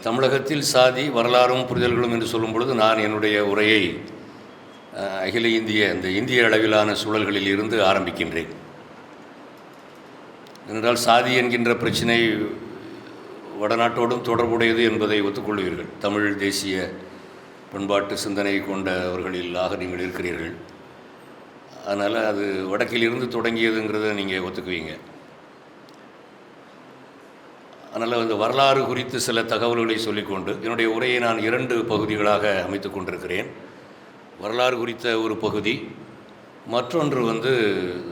தமிழகத்தில் சாதி வரலாறும் புரிதல்களும் என்று சொல்லும் பொழுது நான் என்னுடைய உரையை அகில இந்திய அளவிலான சூழல்களில் இருந்து ஆரம்பிக்கின்றேன். ஏனென்றால் சாதி என்கின்ற பிரச்சினை வடநாட்டோடும் தொடர்புடையது என்பதை ஒத்துக்கொள்வீர்கள். தமிழ் தேசிய பண்பாட்டு சிந்தனை கொண்டவர்களிலாக நீங்கள் இருக்கிறீர்கள். அதனால் அது வடக்கிலிருந்து தொடங்கியதுங்கிறத நீங்கள் ஒத்துக்குவீங்க. அதனால் அந்த வரலாறு குறித்து சில தகவல்களை சொல்லிக்கொண்டு என்னுடைய உரையை நான் 2 பகுதிகளாக அமைத்து கொண்டிருக்கிறேன். வரலாறு குறித்த ஒரு பகுதி, மற்றொன்று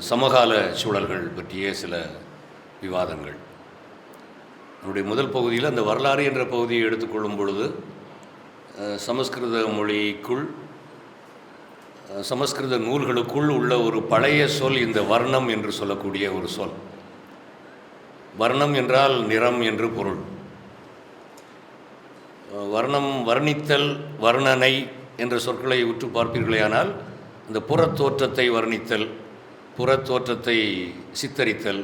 சமகால சூழல்கள் பற்றிய சில விவாதங்கள். என்னுடைய முதல் பகுதியில் அந்த வரலாறு என்ற பகுதியை எடுத்துக்கொள்ளும் பொழுது சமஸ்கிருத மொழிக்குள், சமஸ்கிருத நூல்களுக்குள் உள்ள ஒரு பழைய சொல் இந்த வர்ணம் என்று சொல்லக்கூடிய ஒரு சொல். வர்ணம் என்றால் நிறம் என்று பொருள். வர்ணம், வர்ணித்தல், வர்ணனை என்ற சொற்களை உற்று பார்ப்பீர்களேயானால் இந்த புறத்தோற்றத்தை வர்ணித்தல், புறத்தோற்றத்தை சித்தரித்தல்,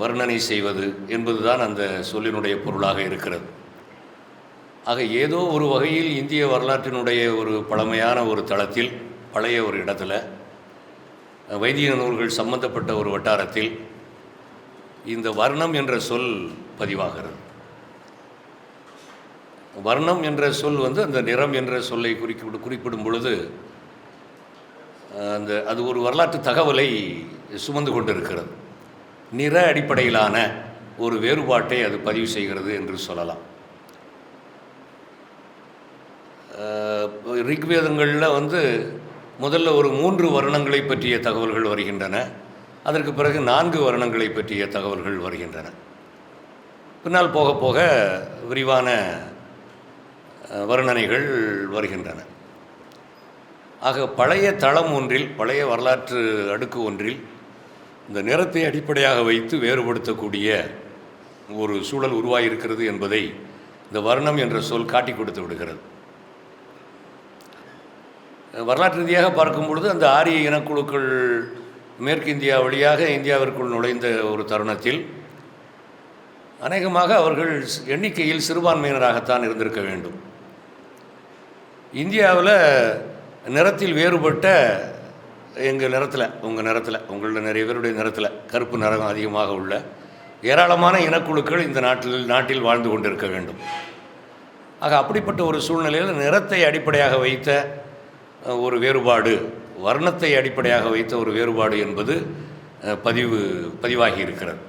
வர்ணனை செய்வது என்பதுதான் அந்த சொல்லினுடைய பொருளாக இருக்கிறது. ஆக ஏதோ ஒரு வகையில் இந்திய வரலாற்றினுடைய ஒரு பழமையான ஒரு தளத்தில், பழைய ஒரு இடத்துல, வைதிக நூல்கள் சம்பந்தப்பட்ட ஒரு வட்டாரத்தில் இந்த வர்ணம் என்ற சொல் பதிவாகிறது. வர்ணம் என்ற சொல் அந்த நிறம் என்ற சொல்லை குறிப்பிடும் பொழுது அது ஒரு வரலாற்று தகவலை சுமந்து கொண்டிருக்கிறது. நிற அடிப்படையிலான ஒரு வேறுபாட்டை அது பதிவு செய்கிறது என்று சொல்லலாம். ரிக்வேதங்களில் முதல்ல ஒரு 3 வர்ணங்களை பற்றிய தகவல்கள் வருகின்றன. அதற்கு பிறகு 4 வர்ணங்களை பற்றிய தகவல்கள் வருகின்றன. பின்னால் போக போக விரிவான வர்ணனைகள் வருகின்றன. ஆக பழைய தளம் ஒன்றில், பழைய வரலாற்று அடுக்கு ஒன்றில் இந்த நிறத்தை அடிப்படையாக வைத்து வேறுபடுத்தக்கூடிய ஒரு சூழல் உருவாகியிருக்கிறது என்பதை இந்த வர்ணம் என்ற சொல் காட்டி கொடுத்து விடுகிறது. வரலாற்று ரீதியாக பார்க்கும் பொழுது அந்த ஆரிய இனக்குழுக்கள் மேற்கிந்தியா வழியாக இந்தியாவிற்குள் நுழைந்த ஒரு தருணத்தில் அநேகமாக அவர்கள் எண்ணிக்கையில் சிறுபான்மையினராகத்தான் இருந்திருக்க வேண்டும். இந்தியாவில் நிறத்தில் வேறுபட்ட எங்கள் நிறத்தில், உங்கள் நிறத்தில், உங்களில் நிறைய பேருடைய நிறத்தில் கருப்பு நிறம் அதிகமாக உள்ள ஏராளமான இனக்குழுக்கள் இந்த நாட்டில் வாழ்ந்து கொண்டிருக்க வேண்டும். ஆக அப்படிப்பட்ட ஒரு சூழ்நிலையில் நிறத்தை அடிப்படையாக வைத்த ஒரு வேறுபாடு, வர்ணத்தை அடிப்படையாக வைத்த ஒரு வேறுபாடு என்பது பதிவாகி இருக்கிறது.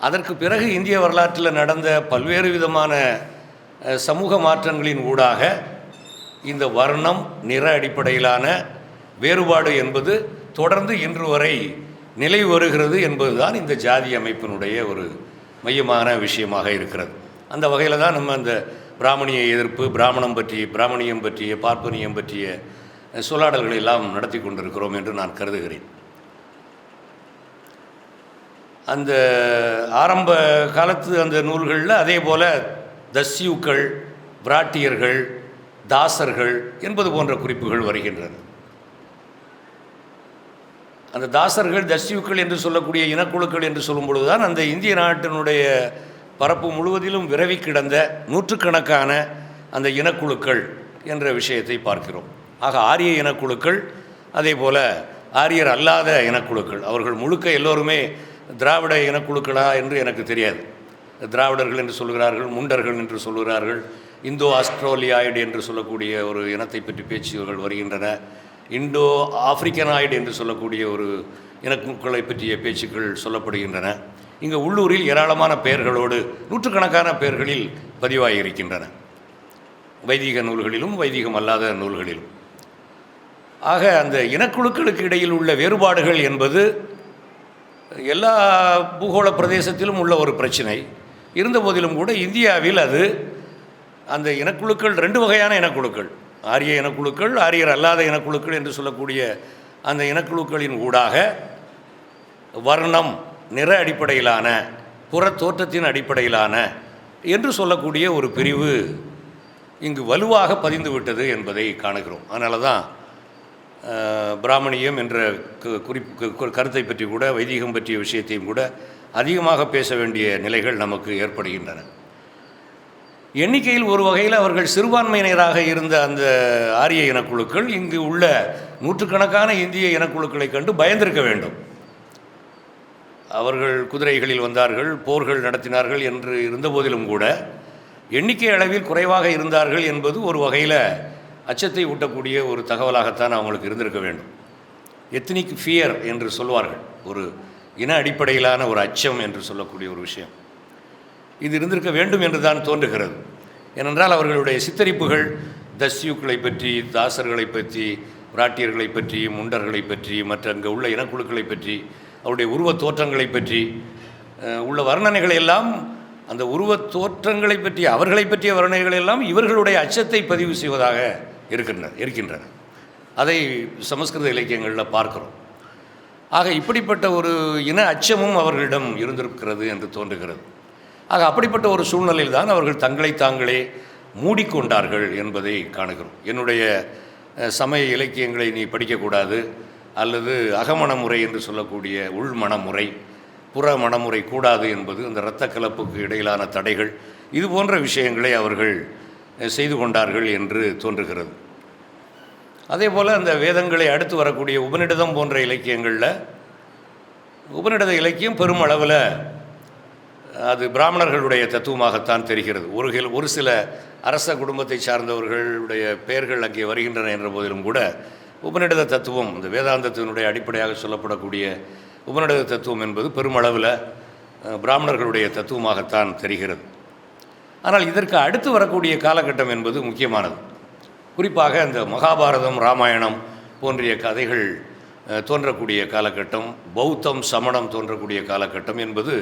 அதற்கு பிறகு இந்திய வரலாற்றில் நடந்த பல்வேறு விதமான சமூக மாற்றங்களின் ஊடாக இந்த வர்ணம், நிற அடிப்படையிலான வேறுபாடு என்பது தொடர்ந்து இன்று வரை நிலை வருகிறது என்பதுதான் இந்த ஜாதி அமைப்பினுடைய ஒரு மையமான விஷயமாக இருக்கிறது. அந்த வகையில் தான் நம்ம அந்த பிராமணிய எதிர்ப்பு, பிராமணியம் பற்றிய, பார்ப்பனியம் பற்றிய சொல்லாடல்களை எல்லாம் நடத்தி கொண்டிருக்கிறோம் என்று நான் கருதுகிறேன். அந்த ஆரம்ப காலத்து அந்த நூல்களில் அதே போல் தஸ்யூக்கள், விராட்டியர்கள், தாசர்கள் என்பது போன்ற குறிப்புகள் வருகின்றன. அந்த தாசர்கள், தஸ்யூக்கள் என்று சொல்லக்கூடிய இனக்குழுக்கள் என்று சொல்லும் பொழுதுதான் அந்த இந்திய நாட்டினுடைய பரப்பு முழுவதிலும் விரவி கிடந்த நூற்றுக்கணக்கான அந்த இனக்குழுக்கள் என்ற விஷயத்தை பார்க்கிறோம். ஆக ஆரிய இனக்குழுக்கள், அதே போல் ஆரியர் அல்லாத இனக்குழுக்கள், அவர்கள் முழுக்க எல்லோருமே திராவிட இனக்குழுக்களா என்று எனக்கு தெரியாது. திராவிடர்கள் என்று சொல்கிறார்கள், முண்டர்கள் என்று சொல்கிறார்கள், இந்தோ ஆஸ்திரேலியாய்டு என்று சொல்லக்கூடிய ஒரு இனத்தை பற்றி பேச்சுகள் வருகின்றன, இந்தோ ஆப்பிரிக்கனாய்டு என்று சொல்லக்கூடிய ஒரு இனக்குழுக்களை பற்றிய பேச்சுக்கள் சொல்லப்படுகின்றன. இங்கே உள்ளூரில் ஏராளமான பெயர்களோடு நூற்றுக்கணக்கான பெயர்களில் பதிவாகியிருக்கின்றன, வைதிக நூல்களிலும் வைதிகம் அல்லாத நூல்களிலும். ஆக அந்த இனக்குழுக்களுக்கு இடையில் உள்ள வேறுபாடுகள் என்பது எல்லா பூகோள பிரதேசத்திலும் உள்ள ஒரு பிரச்சனை. இருந்த போதிலும் கூட இந்தியாவில் அந்த இனக்குழுக்கள் 2 வகையான இனக்குழுக்கள், ஆரிய இனக்குழுக்கள், ஆரியர் அல்லாத இனக்குழுக்கள் என்று சொல்லக்கூடிய அந்த இனக்குழுக்களின் ஊடாக வர்ணம், நிற அடிப்படையிலான, புற தோற்றத்தின் அடிப்படையிலான என்று சொல்லக்கூடிய ஒரு பிரிவு இங்கு வலுவாக பதிந்து விட்டது என்பதை காணுகிறோம். அதனால தான் பிராமணியம் என்ற கருத்தை பற்றி கூட, வைதிகம் பற்றிய விஷயத்தையும் கூட அதிகமாக பேச வேண்டிய நிலைகள் நமக்கு ஏற்படுகின்றன. எண்ணிக்கையில் ஒரு வகையில் அவர்கள் சிறுபான்மையினராக இருந்த அந்த ஆரிய இனக்குழுக்கள் இங்கு உள்ள நூற்றுக்கணக்கான இந்திய இனக்குழுக்களை கண்டு பயந்திருக்க வேண்டும். அவர்கள் குதிரைகளில் வந்தார்கள், போர்கள் நடத்தினார்கள் என்று இருந்தபோதிலும் கூட எண்ணிக்கை அளவில் குறைவாக இருந்தார்கள் என்பது ஒரு வகையில் அச்சத்தை ஊட்டக்கூடிய ஒரு தகவலாகத்தான் அவங்களுக்கு இருந்திருக்க வேண்டும். எத்னிக் ஃபியர் என்று சொல்வார்கள், ஒரு இன அடிப்படையிலான ஒரு அச்சம் என்று சொல்லக்கூடிய ஒரு விஷயம் இது இருந்திருக்க வேண்டும் என்று தான் தோன்றுகிறது. ஏனென்றால் அவர்களுடைய சித்தரிப்புகள் தஸ்யூக்களை பற்றி, தாசர்களை பற்றி, பிராட்டியர்களை பற்றி, முண்டர்களை பற்றி, மற்ற அங்கே உள்ள இனக்குழுக்களை பற்றி, அவருடைய உருவத் தோற்றங்களை பற்றி உள்ள வர்ணனைகளை எல்லாம், அந்த உருவத் தோற்றங்களை பற்றி அவர்களை பற்றிய வர்ணனைகள் எல்லாம் இவர்களுடைய அச்சத்தை பதிவு செய்வதாக இருக்கின்றன. அதை சமஸ்கிருத இலக்கியங்களில் பார்க்கிறோம். ஆக இப்படிப்பட்ட ஒரு இன அச்சமும் அவர்களிடம் இருந்திருக்கிறது என்று தோன்றுகிறது. ஆக அப்படிப்பட்ட ஒரு சூழ்நிலையில் தான் அவர்கள் தங்களை தாங்களே மூடிக்கொண்டார்கள் என்பதை காணுகிறோம். என்னுடைய சமய இலக்கியங்களை நீ படிக்கக்கூடாது, அல்லது அகமணமுறை என்று சொல்லக்கூடிய உள் மனமுறை, புற மனமுறை கூடாது என்பது, இந்த இரத்த கலப்புக்கு இடையிலான தடைகள், இது போன்ற விஷயங்களை அவர்கள் செய்து கொண்டார்கள் என்று தோன்றுகிறது. அதே போல் அந்த வேதங்களை அடுத்து வரக்கூடிய உபநிடதம் போன்ற இலக்கியங்களில், உபநிடத இலக்கியம் பெருமளவில் அது பிராமணர்களுடைய தத்துவமாகத்தான் தெரிகிறது. ஒரு சில அரச குடும்பத்தை சார்ந்தவர்களுடைய பெயர்கள் அங்கே வருகின்றன என்ற போதிலும் கூட உபநிடத தத்துவம், இந்த வேதாந்தத்தினுடைய அடிப்படையாக சொல்லப்படக்கூடிய உபநிடத தத்துவம் என்பது பெருமளவில் பிராமணர்களுடைய தத்துவமாகத்தான் தெரிகிறது. ஆனால் இதற்கு அடுத்து வரக்கூடிய காலகட்டம் என்பது முக்கியமானது. குறிப்பாக இந்த மகாபாரதம், ராமாயணம் போன்றிய கதைகள் தோன்றக்கூடிய காலகட்டம், பௌத்தம், சமணம் தோன்றக்கூடிய காலகட்டம் என்பது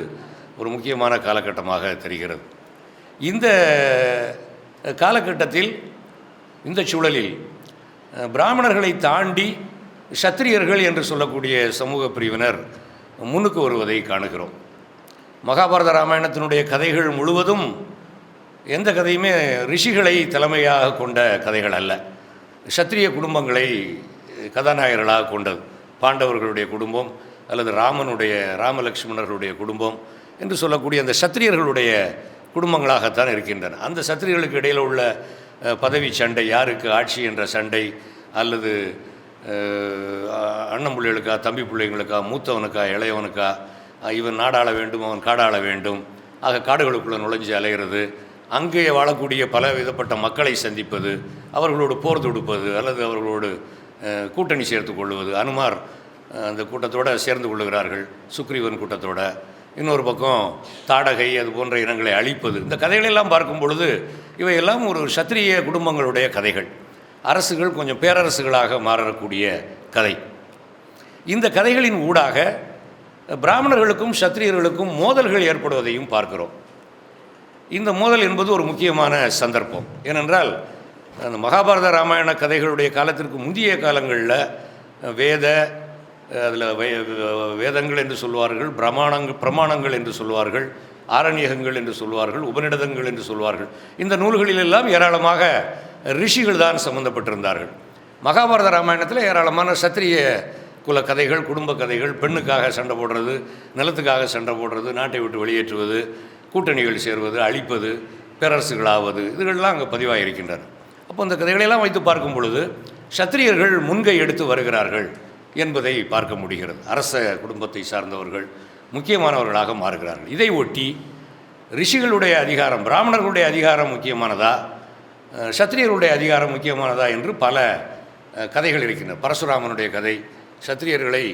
ஒரு முக்கியமான காலகட்டமாக தெரிகிறது. இந்த காலகட்டத்தில், இந்த சூழலில் பிராமணர்களை தாண்டி சத்திரியர்கள் என்று சொல்லக்கூடிய சமூக பிரிவினர் முன்னுக்கு வருவதை காணுகிறோம். மகாபாரத ராமாயணத்தினுடைய கதைகள் முழுவதும் எந்த கதையுமே ரிஷிகளை தலைமையாக கொண்ட கதைகள் அல்ல, சத்திரிய குடும்பங்களை கதாநாயகர்களாக கொண்டது. பாண்டவர்களுடைய குடும்பம் அல்லது ராமலக்ஷ்மணர்களுடைய குடும்பம் என்று சொல்லக்கூடிய அந்த சத்திரியர்களுடைய குடும்பங்களாகத்தான் இருக்கின்றன. அந்த சத்திரியர்களுக்கு இடையில் உள்ள பதவி சண்டை, யாருக்கு ஆட்சி என்ற சண்டை, அல்லது அண்ணன் பிள்ளைகளுக்கா, தம்பி பிள்ளைங்களுக்கா, மூத்தவனுக்கா, இளையவனுக்கா, இவன் நாடாள வேண்டும், அவன் காடாள வேண்டும், ஆக காடுகளுக்குள்ளே நுழைஞ்சு அலைகிறது, அங்கே வாழக்கூடிய பல விதப்பட்ட மக்களை சந்திப்பது, அவர்களோடு போர் தொடுப்பது, அல்லது அவர்களோடு கூட்டணி சேர்த்து கொள்வது. அனுமார் அந்த கூட்டத்தோடு சேர்ந்து கொள்ளுகிறார்கள், சுக்ரீவன் கூட்டத்தோட. இன்னொரு பக்கம் தாடகை, அது போன்ற இனங்களை அழிப்பது. இந்த கதைகளெல்லாம் பார்க்கும் பொழுது இவையெல்லாம் ஒரு சத்திரிய குடும்பங்களுடைய கதைகள். அரசுகள் கொஞ்சம் பேரரசுகளாக மாறக்கூடிய கதை. இந்த கதைகளின் ஊடாக பிராமணர்களுக்கும் சத்திரியர்களுக்கும் மோதல்கள் ஏற்படுவதையும் பார்க்கிறோம். இந்த மோதல் என்பது ஒரு முக்கியமான சந்தர்ப்பம். ஏனென்றால் அந்த மகாபாரத ராமாயண கதைகளுடைய காலத்திற்கு முந்தைய காலங்களில் அதில் வேதங்கள் என்று சொல்வார்கள், பிரமாணங்கள் என்று சொல்வார்கள், ஆரண்யகங்கள் என்று சொல்வார்கள், உபநிடதங்கள் என்று சொல்வார்கள். இந்த நூல்களிலெல்லாம் ஏராளமாக ரிஷிகள் தான் சம்பந்தப்பட்டிருந்தார்கள். மகாபாரத ராமாயணத்தில் ஏராளமான சத்திரிய குல கதைகள், குடும்ப கதைகள், பெண்ணுக்காக சண்டை போடுறது, நிலத்துக்காக சண்டை போடுறது, நாட்டை விட்டு வெளியேற்றுவது, கூட்டணிகள் சேர்வது, அழிப்பது, பேரரசுகளாவது, இதுகள்லாம் அங்கே பதிவாக இருக்கின்றன. அப்போ இந்த கதைகளெல்லாம் வைத்து பார்க்கும் பொழுது சத்திரியர்கள் முன்கை எடுத்து வருகிறார்கள் என்பதை பார்க்க முடிகிறது. அரச குடும்பத்தை சார்ந்தவர்கள் முக்கியமானவர்களாக மாறுகிறார்கள். இதை ஒட்டி ரிஷிகளுடைய அதிகாரம், பிராமணர்களுடைய அதிகாரம் முக்கியமானதா, சத்திரியர்களுடைய அதிகாரம் முக்கியமானதா என்று பல கதைகள் இருக்கின்றன. பரசுராமனுடைய கதை, சத்திரியர்களை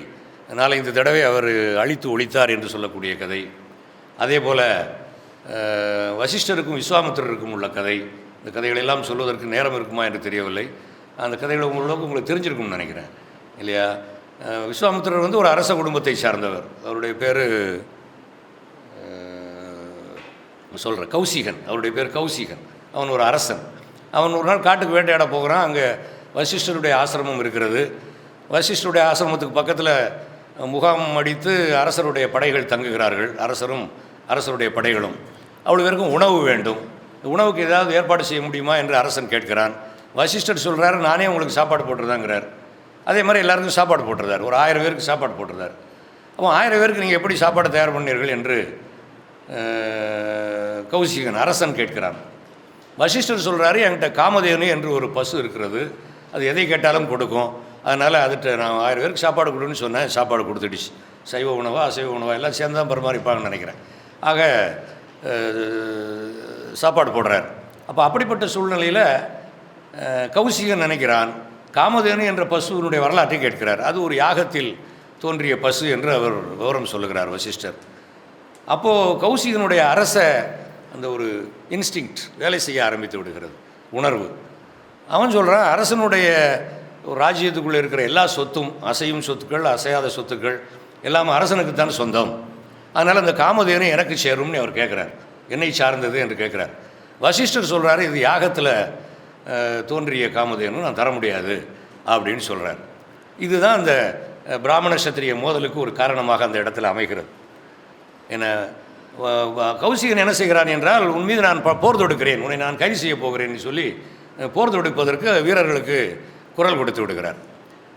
4-5 தடவை அவர் அழித்து ஒழித்தார் என்று சொல்லக்கூடிய கதை. அதே போல் வசிஷ்டருக்கும் விஸ்வாமித்திரருக்கும் உள்ள கதை. இந்த கதைகளெல்லாம் சொல்வதற்கு நேரம் இருக்குமா என்று தெரியவில்லை. அந்த கதைகளை உங்களுக்கு தெரிஞ்சிருக்கும்னு நினைக்கிறேன், இல்லையா? விஸ்வாமித்திரர் ஒரு அரச குடும்பத்தை சார்ந்தவர். அவருடைய பேர் கௌசிகன். அவருடைய பேர் கௌசிகன். அவன் ஒரு அரசன். அவன் ஒரு நாள் காட்டுக்கு வேட்டையாட போகிறான். அங்கே வசிஷ்டருடைய ஆசிரமம் இருக்கிறது. வசிஷ்டருடைய ஆசிரமத்துக்கு பக்கத்தில் முகாம் அடித்து அரசருடைய படைகள் தங்குகிறார்கள். அரசரும் அரசருடைய படைகளும். அவ்வளோ பேருக்கும் உணவு வேண்டும். உணவுக்கு ஏதாவது ஏற்பாடு செய்ய முடியுமா என்று அரசன் கேட்கிறான். வசிஷ்டர் சொல்கிறார், நானே உங்களுக்கு சாப்பாடு போட்டுருதாங்கிறார். அதே மாதிரி எல்லாருக்கும் சாப்பாடு போட்டுருந்தார். ஒரு 1000 பேருக்கு சாப்பாடு போட்டுருந்தார். அப்போ 1000 பேருக்கு நீங்கள் எப்படி சாப்பாடு தயார் பண்ணீர்கள் என்று கௌசிகன் அரசன் கேட்கிறான். வசிஷ்டர் சொல்கிறாரு, என்கிட்ட காமதேனு என்று ஒரு பசு இருக்கிறது, அது எதை கேட்டாலும் கொடுக்கும், அதனால் அதுகிட்ட நான் 1000 பேருக்கு சாப்பாடு கொடுன்னு சொன்னேன், சாப்பாடு கொடுத்துடுச்சு. சைவ உணவா அசைவ உணவா எல்லாம் சேர்ந்து தான் பரிமாறிப்பாங்கன்னு நினைக்கிறேன். ஆக சாப்பாடு போடுறார். அப்போ அப்படிப்பட்ட சூழ்நிலையில் கௌசிகன் நினைக்கிறான், காமதேனு என்ற பசுவினுடைய வரலாற்றை கேட்கிறார். அது ஒரு யாகத்தில் தோன்றிய பசு என்று அவர் விவரம் சொல்லுகிறார் வசிஷ்டர். அப்போது கௌசிகனுடைய அரச அந்த ஒரு இன்ஸ்டிங்க்ட் வேலை செய்ய ஆரம்பித்து விடுகிறது, உணர்வு. அவன் சொல்கிறான், அரசனுடைய ராஜ்யத்துக்குள்ளே இருக்கிற எல்லா சொத்தும், அசையும் சொத்துக்கள் அசையாத சொத்துக்கள் எல்லாமே அரசனுக்குத்தான் சொந்தம், அதனால் அந்த காமதேனு எனக்கு சேரும்னு அவர் கேட்குறார். என்னை சார்ந்தது என்று கேட்குறார். வசிஷ்டர் சொல்கிறாரு, இது யாகத்தில் தோன்றிய காமதேனு, நான் தர முடியாது அப்படின்னு சொல்கிறார். இதுதான் அந்த பிராமண சத்திரிய மோதலுக்கு ஒரு காரணமாக அந்த இடத்துல அமைகிறது. ஏன்னா கௌசிகன் என்ன செய்கிறான் என்றால், உன் மீது நான் போர் தொடுக்கிறேன், உன்னை நான் கைது செய்ய போகிறேன்னு சொல்லி போர் தொடுப்பதற்கு வீரர்களுக்கு குரல் கொடுத்து விடுகிறார்.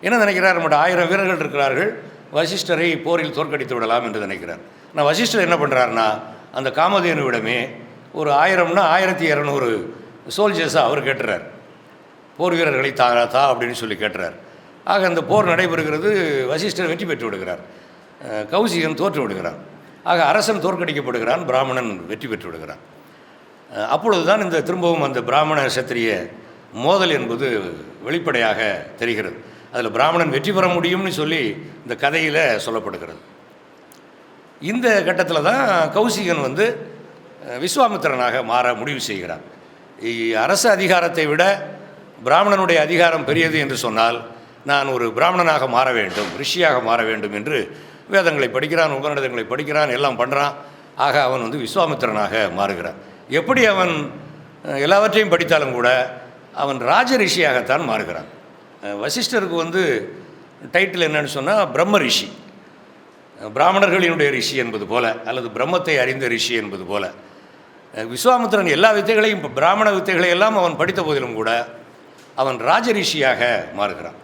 என்ன நினைக்கிறார், நம்முடைய 1000 வீரர்கள் இருக்கிறார்கள், வசிஷ்டரை போரில் தோற்கடித்து விடலாம் என்று நினைக்கிறார். ஆனால் வசிஷ்டர் என்ன பண்ணுறாருனா, அந்த காமதேனுவிடமே ஒரு 1000னா 1200 சோல்ஜர்ஸாக அவர் கேட்டுறார், போர் வீரர்களை தா அப்படின்னு சொல்லி கேட்டுறார். ஆக அந்த போர் நடைபெறுகிறது. வசிஷ்டர் வெற்றி பெற்று விடுகிறார், கௌசிகன் தோற்று விடுகிறான். ஆக அரசன் தோற்கடிக்கப்படுகிறான், பிராமணன் வெற்றி பெற்று விடுகிறான். அப்பொழுது தான் இந்த திரும்பவும் அந்த பிராமண சத்திரிய மோதல் என்பது வெளிப்படையாக தெரிகிறது. அதில் பிராமணன் வெற்றி பெற முடியும்னு சொல்லி இந்த கதையில் சொல்லப்படுகிறது. இந்த கட்டத்தில் தான் கௌசிகன் விஸ்வாமித்திரனாக மாற முடிவு செய்கிறான். அரச அதிகாரத்தை விட பிராமணனுடைய அதிகாரம் பெரியது என்று சொன்னால் நான் ஒரு பிராமணனாக மாற வேண்டும், ரிஷியாக மாற வேண்டும் என்று வேதங்களை படிக்கிறான், உபநிடதங்களை படிக்கிறான், எல்லாம் பண்ணுறான். ஆக அவன் விஸ்வாமித்திரனாக மாறுகிறான். எப்படி அவன் எல்லாவற்றையும் படித்தாலும் கூட அவன் ராஜ ரிஷியாகத்தான் மாறுகிறான். வசிஷ்டருக்கு டைட்டில் என்னன்னு சொன்னால் பிரம்ம ரிஷி, பிராமணர்களினுடைய ரிஷி என்பது போல, அல்லது பிரம்மத்தை அறிந்த ரிஷி என்பது போல. விஸ்வாமித்திரன் எல்லா வித்தைகளையும், பிராமண வித்தைகளை எல்லாம் அவன் படித்த போதிலும் கூட அவன் ராஜ ரிஷியாக மாறுகிறான்.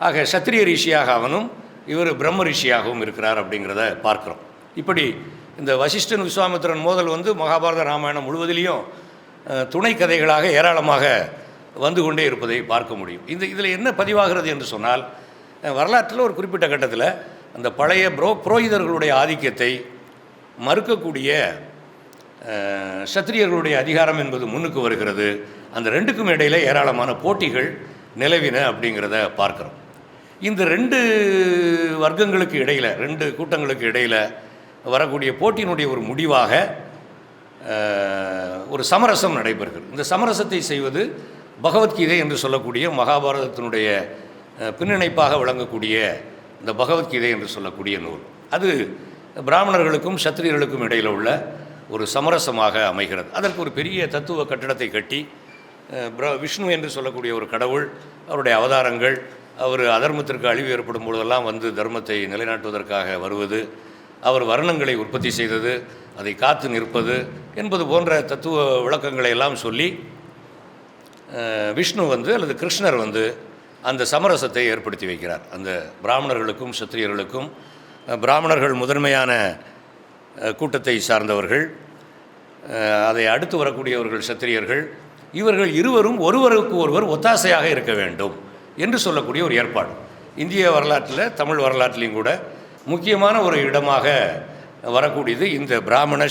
ஆக சத்திரிய ரிஷியாக அவனும், இவர் பிரம்ம ரிஷியாகவும் இருக்கிறார் அப்படிங்கிறத பார்க்குறோம். இப்படி இந்த வசிஷ்டன் விஸ்வாமித்திரன் மோதல் மகாபாரத ராமாயணம் முழுவதிலையும் துணை கதைகளாக ஏராளமாக வந்து கொண்டே இருப்பதை பார்க்க முடியும். இதில் என்ன பதிவாகிறது என்று சொன்னால், வரலாற்றில் ஒரு குறிப்பிட்ட கட்டத்தில் அந்த பழைய புரோகிதர்களுடைய ஆதிக்கத்தை மறுக்கக்கூடிய சத்திரியர்களுடைய அதிகாரம் என்பது முன்னுக்கு வருகிறது. அந்த ரெண்டுக்கும் இடையில் ஏராளமான போட்டிகள் நிலவின அப்படிங்கிறத பார்க்குறோம். இந்த 2 வர்க்கங்களுக்கு இடையில், 2 கூட்டங்களுக்கு இடையில் வரக்கூடிய போட்டியினுடைய ஒரு முடிவாக ஒரு சமரசம் நடைபெறுகிறது. இந்த சமரசத்தை செய்வது பகவத்கீதை என்று சொல்லக்கூடிய மகாபாரதத்தினுடைய பின்னிணைப்பாக விளங்கக்கூடிய இந்த பகவத்கீதை என்று சொல்லக்கூடிய நூல். அது பிராமணர்களுக்கும் சத்திரியர்களுக்கும் இடையில் உள்ள ஒரு சமரசமாக அமைகிறது. அதற்கு ஒரு பெரிய தத்துவ கட்டிடத்தை கட்டி விஷ்ணு என்று சொல்லக்கூடிய ஒரு கடவுள், அவருடைய அவதாரங்கள், அவர் அதர்மத்திற்கு அழிவு ஏற்படும் பொழுதெல்லாம் தர்மத்தை நிலைநாட்டுவதற்காக வருவது, அவர் வர்ணங்களை உற்பத்தி செய்தது, அதை காத்து நிற்பது என்பது போன்ற தத்துவ விளக்கங்களை எல்லாம் சொல்லி விஷ்ணு அல்லது கிருஷ்ணர் அந்த சமரசத்தை ஏற்படுத்தி வைக்கிறார். அந்த பிராமணர்களுக்கும் சத்திரியர்களுக்கும், பிராமணர்கள் முதன்மையான கூட்டத்தை சார்ந்தவர்கள், அதை அடுத்து வரக்கூடியவர்கள் சத்திரியர்கள், இவர்கள் இருவரும் ஒருவருக்கு ஒருவர் ஒத்தாசையாக இருக்க வேண்டும் என்று சொல்லக்கூடிய ஒரு ஏற்பாடு இந்திய வரலாற்றில், தமிழ் வரலாற்றிலையும் கூட முக்கியமான ஒரு இடமாக வரக்கூடியது இந்த பிராமண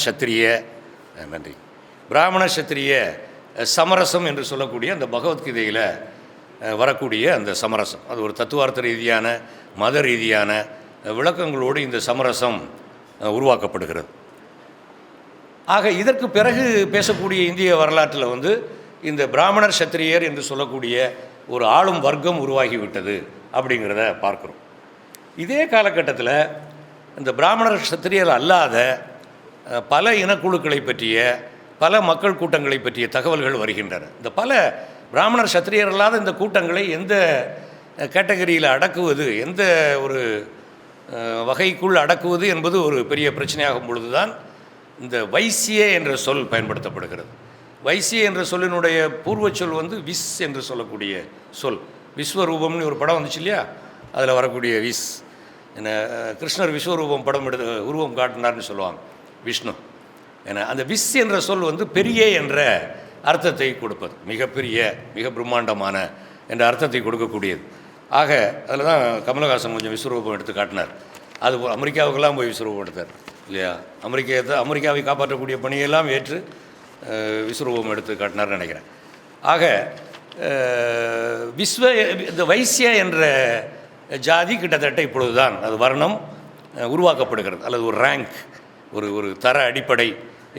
சத்திரிய சமரசம் என்று சொல்லக்கூடிய அந்த பகவத்கீதையில் வரக்கூடிய அந்த சமரசம். அது ஒரு தத்துவார்த்த ரீதியான, மத ரீதியான விளக்கங்களோடு இந்த சமரசம் உருவாக்கப்படுகிறது. ஆக இதற்கு பிறகு பேசக்கூடிய இந்திய வரலாற்றில் இந்த பிராமணர் சத்திரியர் என்று சொல்லக்கூடிய ஒரு ஆளும் வர்க்கம் உருவாகிவிட்டது அப்படிங்கிறத பார்க்குறோம். இதே காலகட்டத்தில் இந்த பிராமணர் சத்திரியர் அல்லாத பல இனக்குழுக்களை பற்றிய, பல மக்கள் கூட்டங்களை பற்றிய தகவல்கள் வருகின்றன. இந்த பல பிராமணர் சத்திரியர் அல்லாத இந்த கூட்டங்களை எந்த கேட்டகரியில் அடக்குவது, எந்த ஒரு வகைக்குள் அடக்குவது என்பது ஒரு பெரிய பிரச்சனையாகும் பொழுது தான் இந்த வைசிய என்ற சொல் பயன்படுத்தப்படுகிறது. வைசிய என்ற சொல்லினுடைய பூர்வ சொல் விஸ் என்று சொல்லக்கூடிய சொல். விஸ்வரூபம்னு ஒரு படம் வந்துச்சு இல்லையா, அதில் வரக்கூடிய விஸ், என்ன கிருஷ்ணர் விஸ்வரூபம் படம் உருவம் காட்டினார்னு சொல்லுவாங்க விஷ்ணு. ஏன்னா அந்த விஸ் என்ற சொல் பெரிய என்ற அர்த்தத்தை கொடுப்பது, மிக பிரம்மாண்டமான என்ற அர்த்தத்தை கொடுக்கக்கூடியது. ஆக அதில் தான் கமலஹாசன் கொஞ்சம் விஸ்வரூபம் எடுத்து காட்டினார். அது அமெரிக்காவுக்கெல்லாம் போய் விஸ்வரூபம் எடுத்தார் இல்லையா? அமெரிக்காவை காப்பாற்றக்கூடிய பணியெல்லாம் ஏற்று விஸ்வரூபம் எடுத்து காட்டினார்னு நினைக்கிறேன். ஆக இந்த வைசிய என்ற ஜாதி கிட்டத்தட்ட இப்பொழுது தான் அது வர்ணம் உருவாக்கப்படுகிறது, அல்லது ஒரு ரேங்க், ஒரு தர அடிப்படை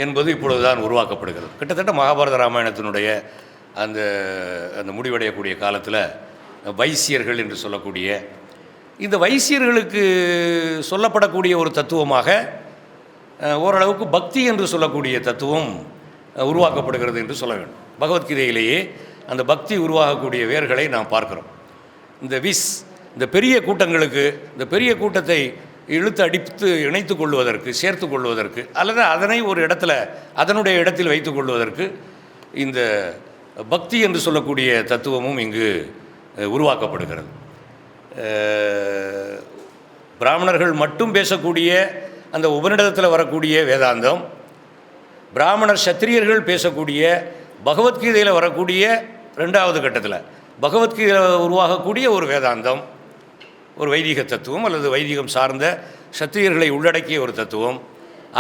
என்பது இப்பொழுது தான் உருவாக்கப்படுகிறது. கிட்டத்தட்ட மகாபாரத ராமாயணத்தினுடைய அந்த முடிவடையக்கூடிய காலத்தில் வைசியர்கள் என்று சொல்லக்கூடிய இந்த வைசியர்களுக்கு சொல்லப்படக்கூடிய ஒரு தத்துவமாக ஓரளவுக்கு பக்தி என்று சொல்லக்கூடிய தத்துவம் உருவாக்கப்படுகிறது என்று சொல்ல வேண்டும். பகவத்கீதையிலேயே அந்த பக்தி உருவாகக்கூடிய வேர்களை நாம் பார்க்கிறோம். இந்த பெரிய கூட்டங்களுக்கு, இந்த பெரிய கூட்டத்தை இழுத்து அடித்து இணைத்து கொள்வதற்கு, சேர்த்து கொள்வதற்கு, அல்லது அதனை ஒரு அதனுடைய இடத்தில் வைத்து கொள்வதற்கு இந்த பக்தி என்று சொல்லக்கூடிய தத்துவமும் இங்கு உருவாக்கப்படுகிறது. பிராமணர்கள் மட்டும் பேசக்கூடிய அந்த உபநிடதத்தில் வரக்கூடிய வேதாந்தம், பிராமணர் சத்திரியர்கள் பேசக்கூடிய பகவத்கீதையில் வரக்கூடிய 2வது கட்டத்தில் பகவத்கீதையில் உருவாகக்கூடிய ஒரு வேதாந்தம், ஒரு வைதிக தத்துவம் அல்லது வைதிகம் சார்ந்த சத்திரியர்களை உள்ளடக்கிய ஒரு தத்துவம்.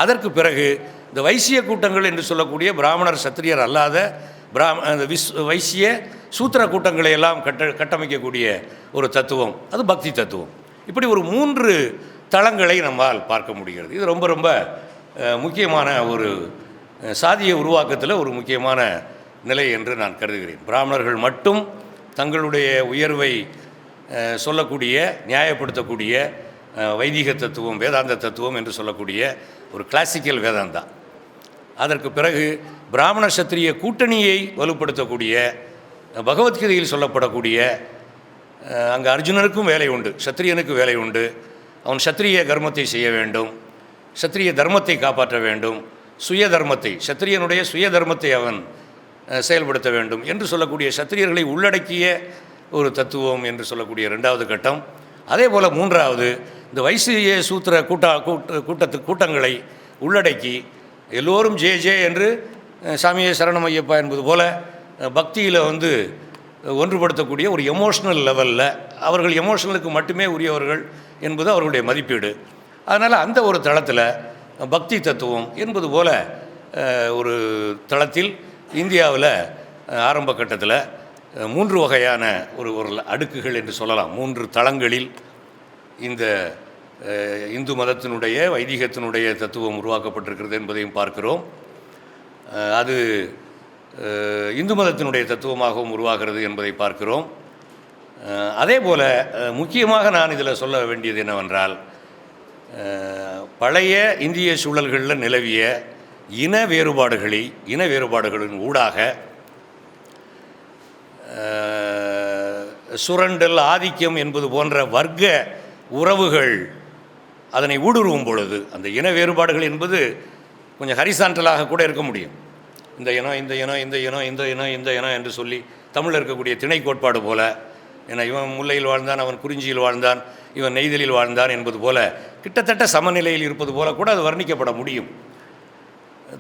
அதற்கு பிறகு இந்த வைசிய கூட்டங்கள் என்று சொல்லக்கூடிய பிராமணர் சத்திரியர் அல்லாத வைசிய சூத்திர கூட்டங்களை எல்லாம் கட்டமைக்கக்கூடிய ஒரு தத்துவம், அது பக்தி தத்துவம். இப்படி ஒரு 3 தளங்களை நம்மால் பார்க்க முடிகிறது. இது ரொம்ப ரொம்ப முக்கியமான ஒரு சாதிய உருவாக்கத்தில் ஒரு முக்கியமான நிலை என்று நான் கருதுகிறேன். பிராமணர்கள் மட்டும் தங்களுடைய உயர்வை சொல்லக்கூடிய, நியாயப்படுத்தக்கூடிய வைதிக தத்துவம், வேதாந்த தத்துவம் என்று சொல்லக்கூடிய ஒரு கிளாசிக்கல் வேதாந்தா. அதற்கு பிறகு பிராமண சத்திரிய கூட்டணியை வலுப்படுத்தக்கூடிய பகவத்கீதையில் சொல்லப்படக்கூடிய, அங்கே அர்ஜுனனுக்கும் வேலை உண்டு, சத்திரியனுக்கு வேலை உண்டு. அவன் சத்திரிய கர்மத்தை செய்ய வேண்டும், சத்திரிய தர்மத்தை காப்பாற்ற வேண்டும், சுய தர்மத்தை, சத்திரியனுடைய சுய தர்மத்தை அவன் செயல்படுத்த வேண்டும் என்று சொல்லக்கூடிய சத்திரியர்களை உள்ளடக்கிய ஒரு தத்துவம் என்று சொல்லக்கூடிய 2வது கட்டம். அதே போல் 3வது இந்த வைசிய சூத்திர கூட்டங்களை உள்ளடக்கி எல்லோரும் ஜே என்று சாமியே சரணம் ஐயப்பா என்பது போல் பக்தியில் ஒன்றுபடுத்தக்கூடிய ஒரு எமோஷ்னல் லெவலில், அவர்கள் எமோஷனலுக்கு மட்டுமே உரியவர்கள் என்பது அவர்களுடைய மதிப்பீடு. அதனால் அந்த ஒரு தளத்தில் பக்தி தத்துவம் என்பது போல ஒரு தளத்தில் இந்தியாவில் ஆரம்ப கட்டத்தில் 3 வகையான ஒரு அடுக்குகள் என்று சொல்லலாம், 3 தளங்களில் இந்த இந்து மதத்தினுடைய வைதிகத்தினுடைய தத்துவம் உருவாக்கப்பட்டிருக்கிறது என்பதையும் பார்க்கிறோம். அது இந்து மதத்தினுடைய தத்துவமாகவும் உருவாகிறது என்பதை பார்க்கிறோம். அதே போல் முக்கியமாக நான் இதில் சொல்ல வேண்டியது என்னவென்றால், பழைய இந்திய சூழல்களில் நிலவிய இன வேறுபாடுகளின் ஊடாக சுரண்டல், ஆதிக்கம் என்பது போன்ற வர்க்க உறவுகள் அதனை ஊடுருவும் பொழுது, அந்த இன வேறுபாடுகள் என்பது கொஞ்சம் ஹரிசான்டலாக கூட இருக்க முடியும். இந்த இனம் என்று சொல்லி தமிழில் இருக்கக்கூடிய திணை கோட்பாடு போல, ஏன்னா இவன் முல்லையில் வாழ்ந்தான், அவன் குறிஞ்சியில் வாழ்ந்தான், இவன் நெய்தலில் வாழ்ந்தான் என்பது போல கிட்டத்தட்ட சமநிலையில் இருப்பது போல கூட அது வர்ணிக்கப்பட முடியும்.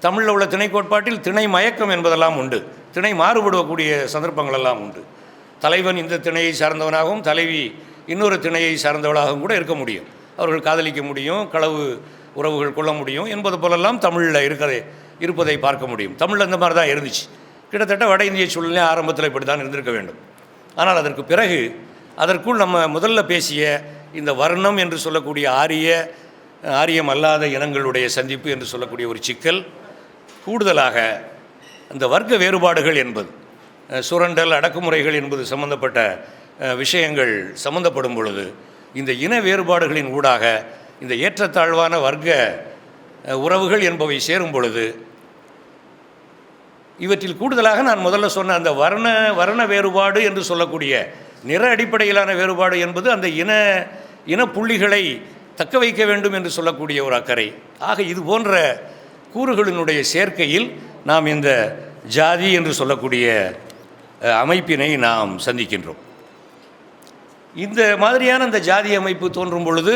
தமிழில் உள்ள திணை கோட்பாட்டில் திணை மயக்கம் என்பதெல்லாம் உண்டு, திணை மாறுபடக்கூடிய சந்தர்ப்பங்களெல்லாம் உண்டு. தலைவன் இந்த திணையை சார்ந்தவனாகவும் தலைவி இன்னொரு திணையை சார்ந்தவளாகவும் கூட இருக்க முடியும். அவர்கள் காதலிக்க முடியும், களவு உறவுகள் கொள்ள முடியும் என்பது போலெல்லாம் தமிழில் இருப்பதை பார்க்க முடியும். தமிழில் இந்த மாதிரி தான் இருந்துச்சு. கிட்டத்தட்ட வட இந்திய சூழ்நிலை ஆரம்பத்தில் இப்படி தான் இருந்திருக்க வேண்டும். ஆனால் அதற்கு பிறகு அதற்குள் நம்ம முதல்ல பேசிய இந்த வர்ணம் என்று சொல்லக்கூடிய ஆரியம் அல்லாத இனங்களுடைய சந்திப்பு என்று சொல்லக்கூடிய ஒரு சிக்கல், கூடுதலாக அந்த வர்க்க வேறுபாடுகள் என்பது, சுரண்டல், அடக்குமுறைகள் என்பது சம்பந்தப்பட்ட விஷயங்கள் சம்பந்தப்படும் பொழுது, இந்த இன வேறுபாடுகளின் ஊடாக இந்த ஏற்றத்தாழ்வான வர்க்க உறவுகள் என்பவை சேரும் பொழுது, இவற்றில் கூடுதலாக நான் முதல்ல சொன்ன அந்த வர்ண வேறுபாடு என்று சொல்லக்கூடிய நிற அடிப்படையிலான வேறுபாடு என்பது அந்த இன புள்ளிகளை தக்க வைக்க வேண்டும் என்று சொல்லக்கூடிய ஒரு அக்கறை. ஆக இது போன்ற கூறுகளினுடைய சேர்க்கையில் நாம் இந்த ஜாதி என்று சொல்லக்கூடிய அமைப்பினை நாம் சந்திக்கின்றோம். இந்த மாதிரியான இந்த ஜாதி அமைப்பு தோன்றும் பொழுது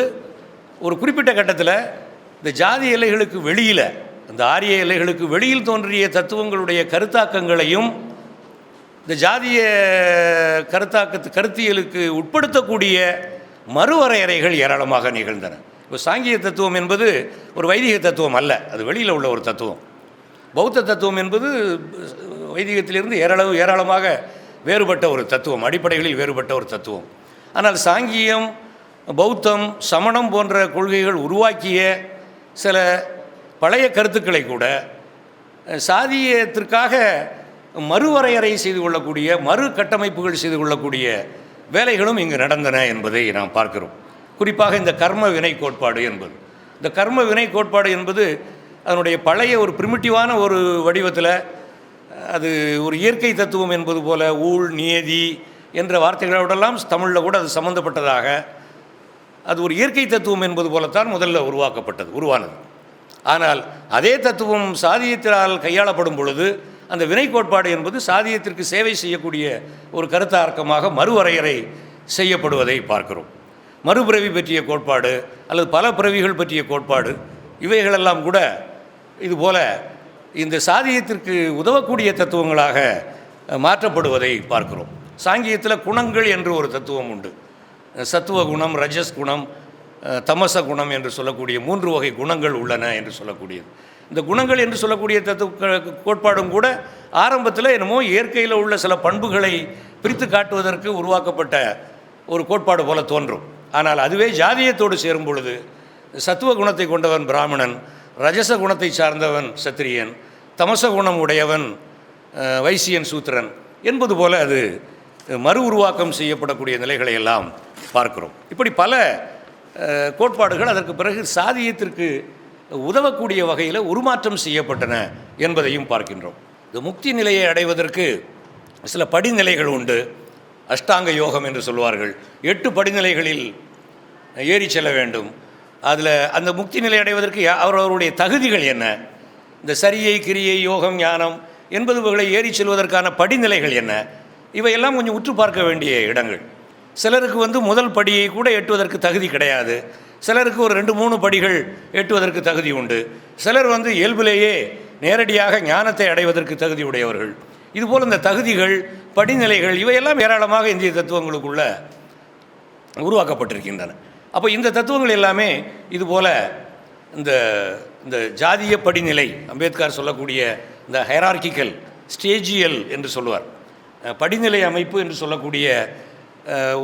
ஒரு குறிப்பிட்ட கட்டத்தில் இந்த ஜாதி எல்லைகளுக்கு வெளியில் அந்த ஆரிய எல்லைகளுக்கு வெளியில் தோன்றிய தத்துவங்களுடைய கருத்தாக்கங்களையும் இந்த ஜாதிய கருத்தியலுக்கு உட்படுத்தக்கூடிய மறுவரையறைகள் ஏராளமாக நிகழ்ந்தன. இப்போ சாங்கிய தத்துவம் என்பது ஒரு வைதிக தத்துவம் அல்ல, அது வெளியில் உள்ள ஒரு தத்துவம். பௌத்த தத்துவம் என்பது வைதிகத்திலிருந்து ஏராளமாக வேறுபட்ட ஒரு தத்துவம், அடிப்படைகளில் வேறுபட்ட ஒரு தத்துவம். ஆனால் சாங்கியம், பௌத்தம், சமணம் போன்ற கொள்கைகள் உருவாக்கிய சில பழைய கருத்துக்களை கூட சாதியத்திற்காக மறுவரையறை செய்து கொள்ளக்கூடிய, மறு கட்டமைப்புகள் செய்து கொள்ளக்கூடிய வேலைகளும் இங்கு நடந்தன என்பதை நாம் பார்க்கிறோம். குறிப்பாக இந்த கர்ம வினை கோட்பாடு என்பது, இந்த கர்ம வினை கோட்பாடு என்பது அதனுடைய பழைய ஒரு பிரிமிட்டிவான ஒரு வடிவத்தில், அது ஒரு இயற்கை தத்துவம் என்பது போல ஊழ் நியதி என்ற வார்த்தைகளோடெல்லாம் தமிழில் கூட அது சம்பந்தப்பட்டதாக, அது ஒரு இயற்கை தத்துவம் என்பது போலத்தான் முதல்ல உருவானது. ஆனால் அதே தத்துவம் சாதியத்தினால் கையாளப்படும் பொழுது அந்த வினை கோட்பாடு என்பது சாதியத்திற்கு சேவை செய்யக்கூடிய ஒரு கருத்தார்க்கமாக மறுவரையறை செய்யப்படுவதை பார்க்கிறோம். மறுபிறவி பற்றிய கோட்பாடு அல்லது பல பிறவிகள் பற்றிய கோட்பாடு, இவைகளெல்லாம் கூட இதுபோல இந்த சாதியத்திற்கு உதவக்கூடிய தத்துவங்களாக மாற்றப்படுவதை பார்க்கிறோம். சாங்கியத்தில் குணங்கள் என்று ஒரு தத்துவம் உண்டு. சத்துவ குணம், ரஜஸ் குணம், தமச குணம் என்று சொல்லக்கூடிய 3 வகை குணங்கள் உள்ளன என்று சொல்லக்கூடியது. இந்த குணங்கள் என்று சொல்லக்கூடிய கோட்பாடும் கூட ஆரம்பத்தில் என்னமோ இயற்கையில் உள்ள சில பண்புகளை பிரித்து காட்டுவதற்கு உருவாக்கப்பட்ட ஒரு கோட்பாடு போல தோன்றும். ஆனால் அதுவே ஜாதியத்தோடு சேரும் பொழுது சத்துவ குணத்தை கொண்டவன் பிராமணன், ரஜச குணத்தை சார்ந்தவன் சத்திரியன், தமச குணம் உடையவன் வைசியன் சூத்திரன் என்பது போல அது மறு உருவாக்கம் செய்யப்படக்கூடிய நிலைகளை எல்லாம் பார்க்கிறோம். இப்படி பல கோட்பாடுகள் அதற்கு பிறகு சாதியத்திற்கு உதவக்கூடிய வகையில் உருமாற்றம் செய்யப்பட்டன என்பதையும் பார்க்கின்றோம். இந்த முக்தி நிலையை அடைவதற்கு சில படிநிலைகள் உண்டு. அஷ்டாங்க யோகம் என்று சொல்வார்கள். 8 படிநிலைகளில் ஏறி செல்ல வேண்டும். அதில் அந்த முக்தி நிலை அடைவதற்கு அவரவருடைய தகுதிகள் என்ன, இந்த சரியை, கிரியை, யோகம், ஞானம் என்பதுகளை ஏறி செல்வதற்கான படிநிலைகள் என்ன, இவையெல்லாம் கொஞ்சம் உற்று பார்க்க வேண்டிய இடங்கள். சிலருக்கு முதல் படியை கூட எட்டுவதற்கு தகுதி கிடையாது. சிலருக்கு ஒரு 2-3 படிகள் எட்டுவதற்கு தகுதி உண்டு. சிலர் இயல்பிலேயே நேரடியாக ஞானத்தை அடைவதற்கு தகுதி உடையவர்கள். இதுபோல் இந்த தகுதிகள், படிநிலைகள் இவையெல்லாம் ஏராளமாக இந்திய தத்துவங்களுக்குள்ள உருவாக்கப்பட்டிருக்கின்றன. அப்போ இந்த தத்துவங்கள் எல்லாமே இதுபோல் இந்த இந்த ஜாதிய படிநிலை, அம்பேத்கர் சொல்லக்கூடிய இந்த ஹைரார்கிக்கல் ஸ்டேஜியல் என்று சொல்லுவார், படிநிலை அமைப்பு என்று சொல்லக்கூடிய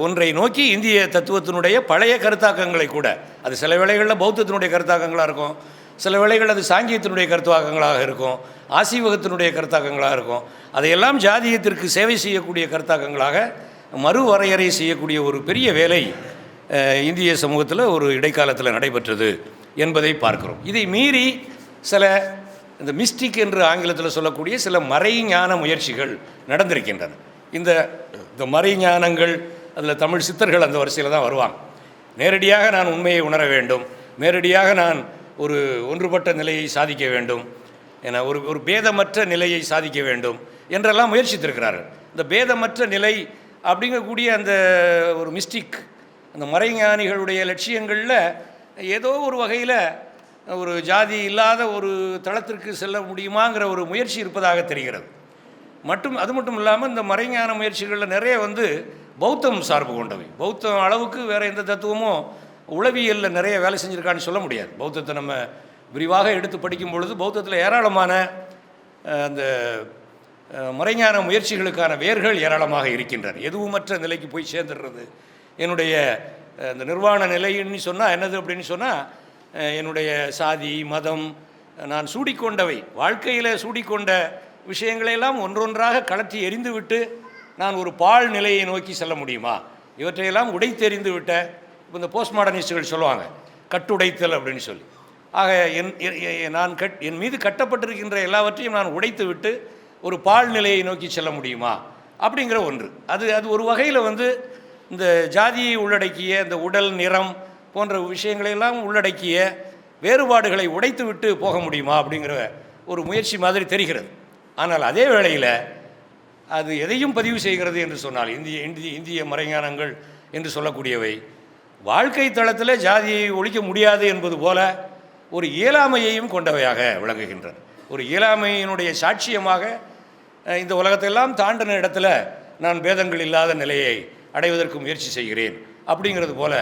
ஒன்றை நோக்கி இந்திய தத்துவத்தினுடைய பழைய கருத்தாக்கங்களை கூட, அது சில வேளைகளில் பௌத்தத்தினுடைய கருத்தாக்கங்களாக இருக்கும், சில வேளைகள் அது சாங்கியத்தினுடைய கருத்தாக்கங்களாக இருக்கும், ஆசீவகத்தினுடைய கருத்தாக்கங்களாக இருக்கும். அதையெல்லாம் ஜாதியத்திற்கு சேவை செய்யக்கூடிய கருத்தாக்கங்களாக மறுவரையறை செய்யக்கூடிய ஒரு பெரிய வேலை இந்திய சமூகத்தில் ஒரு இடைக்காலத்தில் நடைபெற்றது என்பதை பார்க்கிறோம். இதை மீறி சில இந்த மிஸ்டிக் என்று ஆங்கிலத்தில் சொல்லக்கூடிய சில மறைஞான முயற்சிகள் நடந்திருக்கின்றன. இந்த மறைஞானங்கள், அதில் தமிழ் சித்தர்கள் அந்த வரிசையில் தான் வருவாங்க. நேரடியாக நான் உண்மையை உணர வேண்டும், நேரடியாக நான் ஒரு ஒன்றுபட்ட நிலையை சாதிக்க வேண்டும், என ஒரு பேதமற்ற நிலையை சாதிக்க வேண்டும் என்றெல்லாம் முயற்சித்திருக்கிறார்கள். இந்த பேதமற்ற நிலை அப்படிங்கக்கூடிய அந்த ஒரு மிஸ்டிக், அந்த மறைஞானிகளுடைய லட்சியங்களில் ஏதோ ஒரு வகையில் ஒரு ஜாதி இல்லாத ஒரு தளத்திற்கு செல்ல முடியுமாங்கிற ஒரு முயற்சி இருப்பதாக தெரிகிறது. அது மட்டும் இல்லாமல் இந்த மறைஞான முயற்சிகளில் நிறைய பௌத்தம் சார்பு கொண்டவை. பௌத்தம் அளவுக்கு வேறு எந்த தத்துவமும் உளவியலில் நிறைய வேலை செஞ்சுருக்கான்னு சொல்ல முடியாது. பௌத்தத்தை நம்ம விரிவாக எடுத்து படிக்கும் பொழுது பௌத்தத்தில் ஏராளமான அந்த மறைஞான முயற்சிகளுக்கான வேர்கள் ஏராளமாக இருக்கின்றன. எதுவுமற்ற நிலைக்கு போய் சேர்ந்துடுறது, என்னுடைய இந்த நிர்வாண நிலைன்னு சொன்னால் என்னது அப்படின்னு சொன்னால், என்னுடைய சாதி, மதம், நான் சூடிக்கொண்டவை, வாழ்க்கையில் சூடிக்கொண்ட விஷயங்களையெல்லாம் ஒன்றொன்றாக கலற்றி எறிந்துவிட்டு நான் ஒரு பால் நிலையை நோக்கி செல்ல முடியுமா, இவற்றையெல்லாம் உடைத்தெறிந்து விட்ட, இப்போ இந்த போஸ்ட் மாடர்னிஸ்டுகள் சொல்லுவாங்க கட்டுடைத்தல் அப்படின்னு சொல்லி. ஆக என் மீது கட்டப்பட்டிருக்கின்ற எல்லாவற்றையும் நான் உடைத்து விட்டு ஒரு பால் நிலையை நோக்கி செல்ல முடியுமா அப்படிங்கிற ஒன்று. அது ஒரு வகையில் இந்த ஜாதியை உள்ளடக்கிய, இந்த உடல் நிறம் போன்ற விஷயங்களையெல்லாம் உள்ளடக்கிய வேறுபாடுகளை உடைத்து விட்டு போக முடியுமா அப்படிங்கிற ஒரு முயற்சி மாதிரி தெரிகிறது. ஆனால் அதே வேளையில் அது எதையும் பதிவு செய்கிறது என்று சொன்னால், இந்திய மறைஞானங்கள் என்று சொல்லக்கூடியவை வாழ்க்கை தளத்தில் ஜாதியை ஒழிக்க முடியாது என்பது போல ஒரு இயலாமையையும் கொண்டவையாக விளங்குகின்றன. ஒரு இயலாமையினுடைய சாட்சியமாக இந்த உலகத்தையெல்லாம் தாண்டின இடத்துல நான் பேதங்கள் இல்லாத நிலையை அடைவதற்கு முயற்சி செய்கிறேன் அப்படிங்கிறது போல